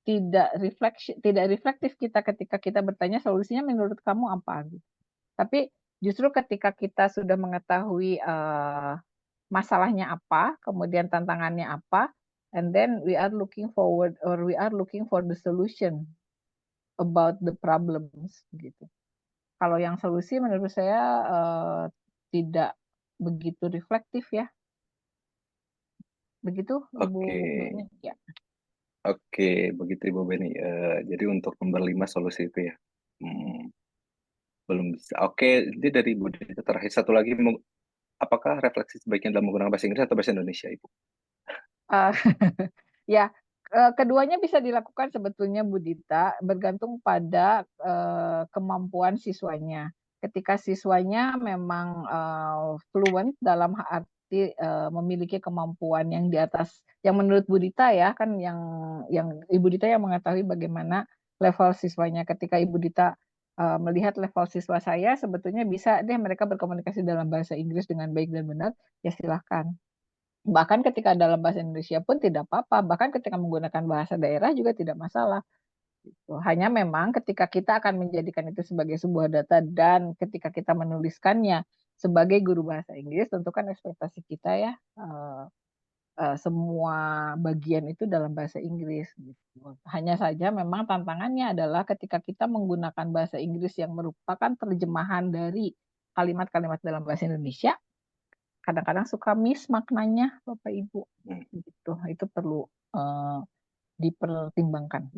tidak reflektif kita ketika kita bertanya solusinya menurut kamu apa gitu. Tapi justru ketika kita sudah mengetahui masalahnya apa, kemudian tantangannya apa, and then we are looking for the solution about the problems gitu. Kalau yang solusi menurut saya tidak begitu reflektif ya. Begitu Ibu Oke, Beni ya. oke, begitu Ibu Beni. Jadi untuk nomor 5 solusi itu ya. Hmm, belum bisa. Oke, ini dari Ibu Dita terakhir satu lagi. Apakah refleksi sebaiknya dalam menggunakan bahasa Inggris atau bahasa Indonesia, Ibu? Eh, Ya, keduanya bisa dilakukan sebetulnya Bu Dita, bergantung pada kemampuan siswanya. Ketika siswanya memang fluent dalam arti memiliki kemampuan yang di atas, yang menurut Bu Dita ya, kan yang Ibu Dita yang mengetahui bagaimana level siswanya. Ketika Ibu Dita melihat level siswa saya, sebetulnya bisa deh mereka berkomunikasi dalam bahasa Inggris dengan baik dan benar, ya silahkan. Bahkan ketika dalam bahasa Indonesia pun tidak apa-apa, bahkan ketika menggunakan bahasa daerah juga tidak masalah. Hanya memang ketika kita akan menjadikan itu sebagai sebuah data dan ketika kita menuliskannya sebagai guru bahasa Inggris, tentu kan ekspektasi kita ya semua bagian itu dalam bahasa Inggris. Gitu. Hanya saja memang tantangannya adalah ketika kita menggunakan bahasa Inggris yang merupakan terjemahan dari kalimat-kalimat dalam bahasa Indonesia, kadang-kadang suka miss maknanya Bapak Ibu gitu, itu perlu dipertimbangkan.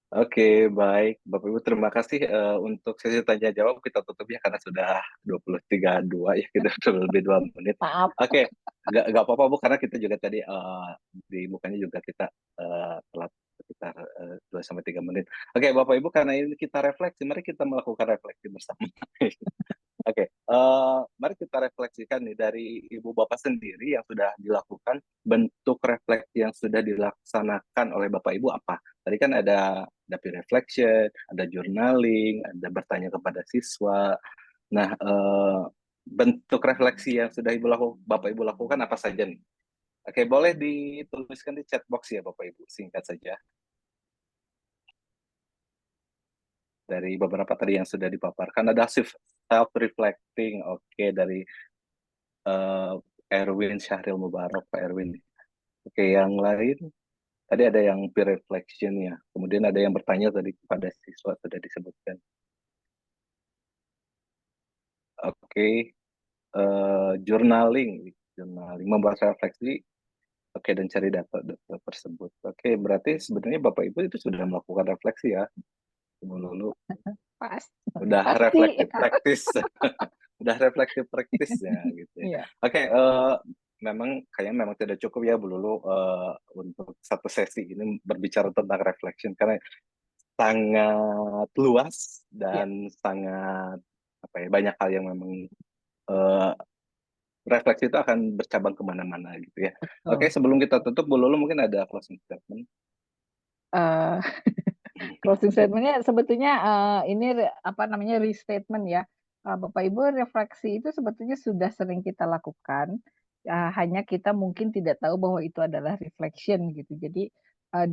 Oke, baik Bapak Ibu, terima kasih untuk sesi tanya jawab. Kita tutup ya karena sudah 23.2 ya, kita sudah lebih 2 menit. Maaf. Oke, nggak apa-apa Bu, karena kita juga tadi di bukanya juga kita telat sekitar 2-3 menit. Oke, Bapak Ibu, karena ini kita refleksi, mari kita melakukan refleksi bersama. Oke, mari kita refleksikan nih dari Ibu Bapak sendiri yang sudah dilakukan, bentuk refleksi yang sudah dilaksanakan oleh Bapak Ibu apa? Tadi kan ada peer reflection, ada journaling, ada bertanya kepada siswa. Nah, bentuk refleksi yang sudah Bapak Ibu lakukan apa saja nih? Oke, boleh dituliskan di chat box ya Bapak Ibu, singkat saja. Dari beberapa tadi yang sudah dipaparkan, ada self-reflecting, oke, dari Erwin Syahril Mubarak, Pak Erwin. Oke, yang lain, tadi ada yang peer reflection ya, kemudian ada yang bertanya tadi kepada siswa, sudah disebutkan. Oke, journaling, membuat refleksi, oke, dan cari data tersebut. Oke, berarti sebenarnya Bapak Ibu itu sudah melakukan refleksi ya, dulu. Udah reflective practice. Udah reflective practice ya gitu ya. Oke, memang kayaknya memang tidak cukup ya Bu Lulu untuk satu sesi ini berbicara tentang reflection karena sangat luas dan sangat banyak hal yang memang refleksi itu akan bercabang kemana-mana gitu ya. Oke, sebelum kita tutup Bu Lulu mungkin ada closing statement. Closing statementnya sebetulnya ini restatement ya. Bapak Ibu, refleksi itu sebetulnya sudah sering kita lakukan, hanya kita mungkin tidak tahu bahwa itu adalah reflection gitu. Jadi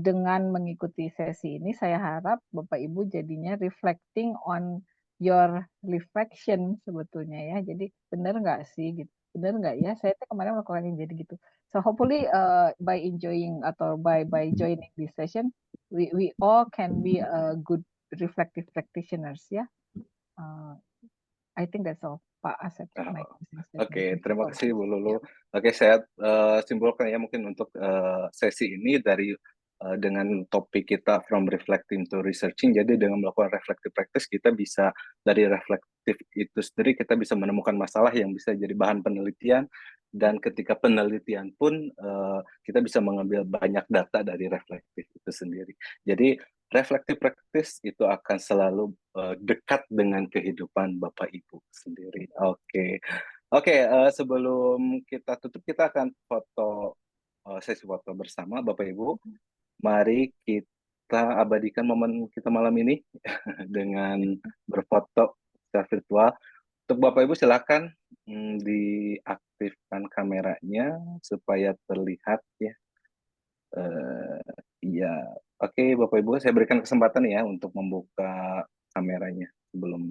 dengan mengikuti sesi ini saya harap Bapak Ibu jadinya reflecting on your reflection sebetulnya ya. Jadi benar nggak sih gitu? Benar nggak ya? Saya kemarin melakukan yang jadi gitu. So hopefully by enjoying atau by joining this session, we all can be a good reflective practitioners ya. I think that's all Pak Asep. Oke, terima kasih Bu Lulu. Oke, saya simpulkan ya mungkin untuk sesi ini dari dengan topik kita from reflecting to researching. Jadi dengan melakukan reflective practice kita bisa dari reflektif itu sendiri kita bisa menemukan masalah yang bisa jadi bahan penelitian, dan ketika penelitian pun kita bisa mengambil banyak data dari reflektif itu sendiri. Jadi reflective practice itu akan selalu dekat dengan kehidupan Bapak Ibu sendiri. Oke, sebelum kita tutup kita akan sesi foto bersama Bapak Ibu. Mari kita abadikan momen kita malam ini dengan berfoto secara virtual. Untuk Bapak Ibu silakan diaktifkan kameranya supaya terlihat ya. Iya, oke Bapak Ibu, saya berikan kesempatan ya untuk membuka kameranya sebelum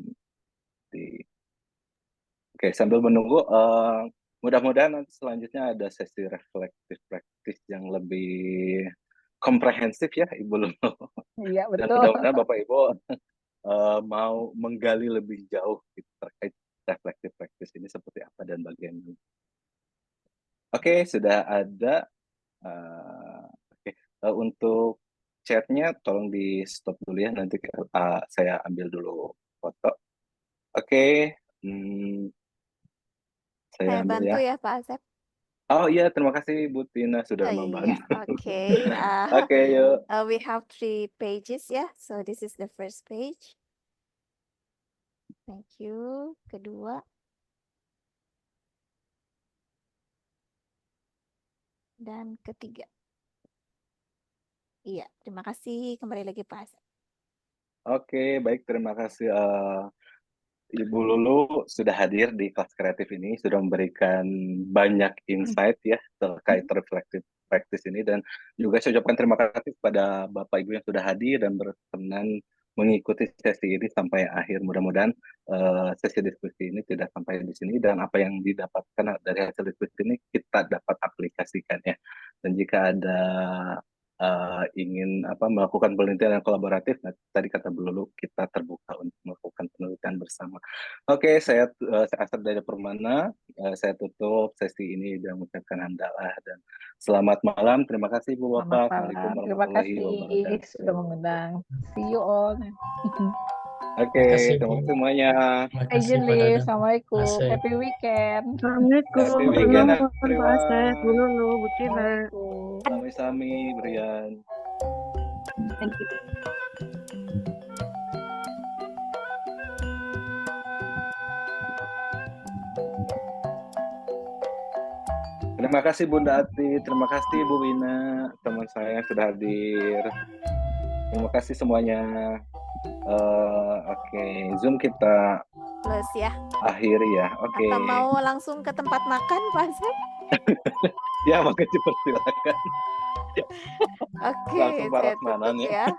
Oke, sambil menunggu, mudah-mudahan nanti selanjutnya ada sesi reflective practice yang lebih komprehensif ya Ibu Lulu. Iya, betul. Dan mudah-mudahan Bapak Ibu mau menggali lebih jauh terkait reflective practice praktis ini seperti apa dan bagaimana. Oke, sudah ada. Oke, untuk chatnya tolong di stop dulu ya, nanti saya ambil dulu foto. Oke, saya Saya ambil bantu ya. ya Pak Asep. Oh iya, terima kasih Bu Tina sudah Oh iya, membantu. oke. Oke, yuk. We have 3 pages ya. So this is the first page. Thank you. Kedua. Dan ketiga. Iya, terima kasih. Kembali lagi Pak Asep. Oke, baik, terima kasih Ibu Lulu sudah hadir di kelas kreatif ini, sudah memberikan banyak insight ya terkait reflective practice ini, dan juga saya ucapkan terima kasih kepada Bapak Ibu yang sudah hadir dan berkenan mengikuti sesi ini sampai akhir. Mudah-mudahan sesi diskusi ini tidak sampai di sini, dan apa yang didapatkan dari hasil diskusi ini kita dapat aplikasikan ya. Dan jika ada ingin melakukan penelitian yang kolaboratif, tadi kata Bu Lulu, kita terbuka untuk melakukan penelitian bersama. Oke, saya Asep dari Permana, saya tutup sesi ini dan mengucapkan hamdalah dan selamat malam. Terima kasih Bu Selamat Bapak. Assalamualaikum malam. Terima warahmatullahi kasih wabarakatuh. sudah mengundang. See you all. Oke, Terima kasih terima Bu. kasih semuanya. Terima kasih Izin Pak Liv. Dadang, Assalamualaikum. Asep. Happy weekend. Assalamualaikum. Happy Selamat weekend malam Pak Asep, Bu everyone. Lulu, Bu Tina. Assalamualaikum. Sami-sami, Brian. Thank you. Terima kasih Bunda Ati, terima kasih Bu Wina, teman saya yang sudah hadir. Terima kasih semuanya. Oke, Zoom kita Plus ya. akhiri ya. Oke. Atau mau langsung ke tempat makan Pak Asep? Ya, makanya dipersilakan. Oke, Langsung saya prasmanan tutup ya. ya.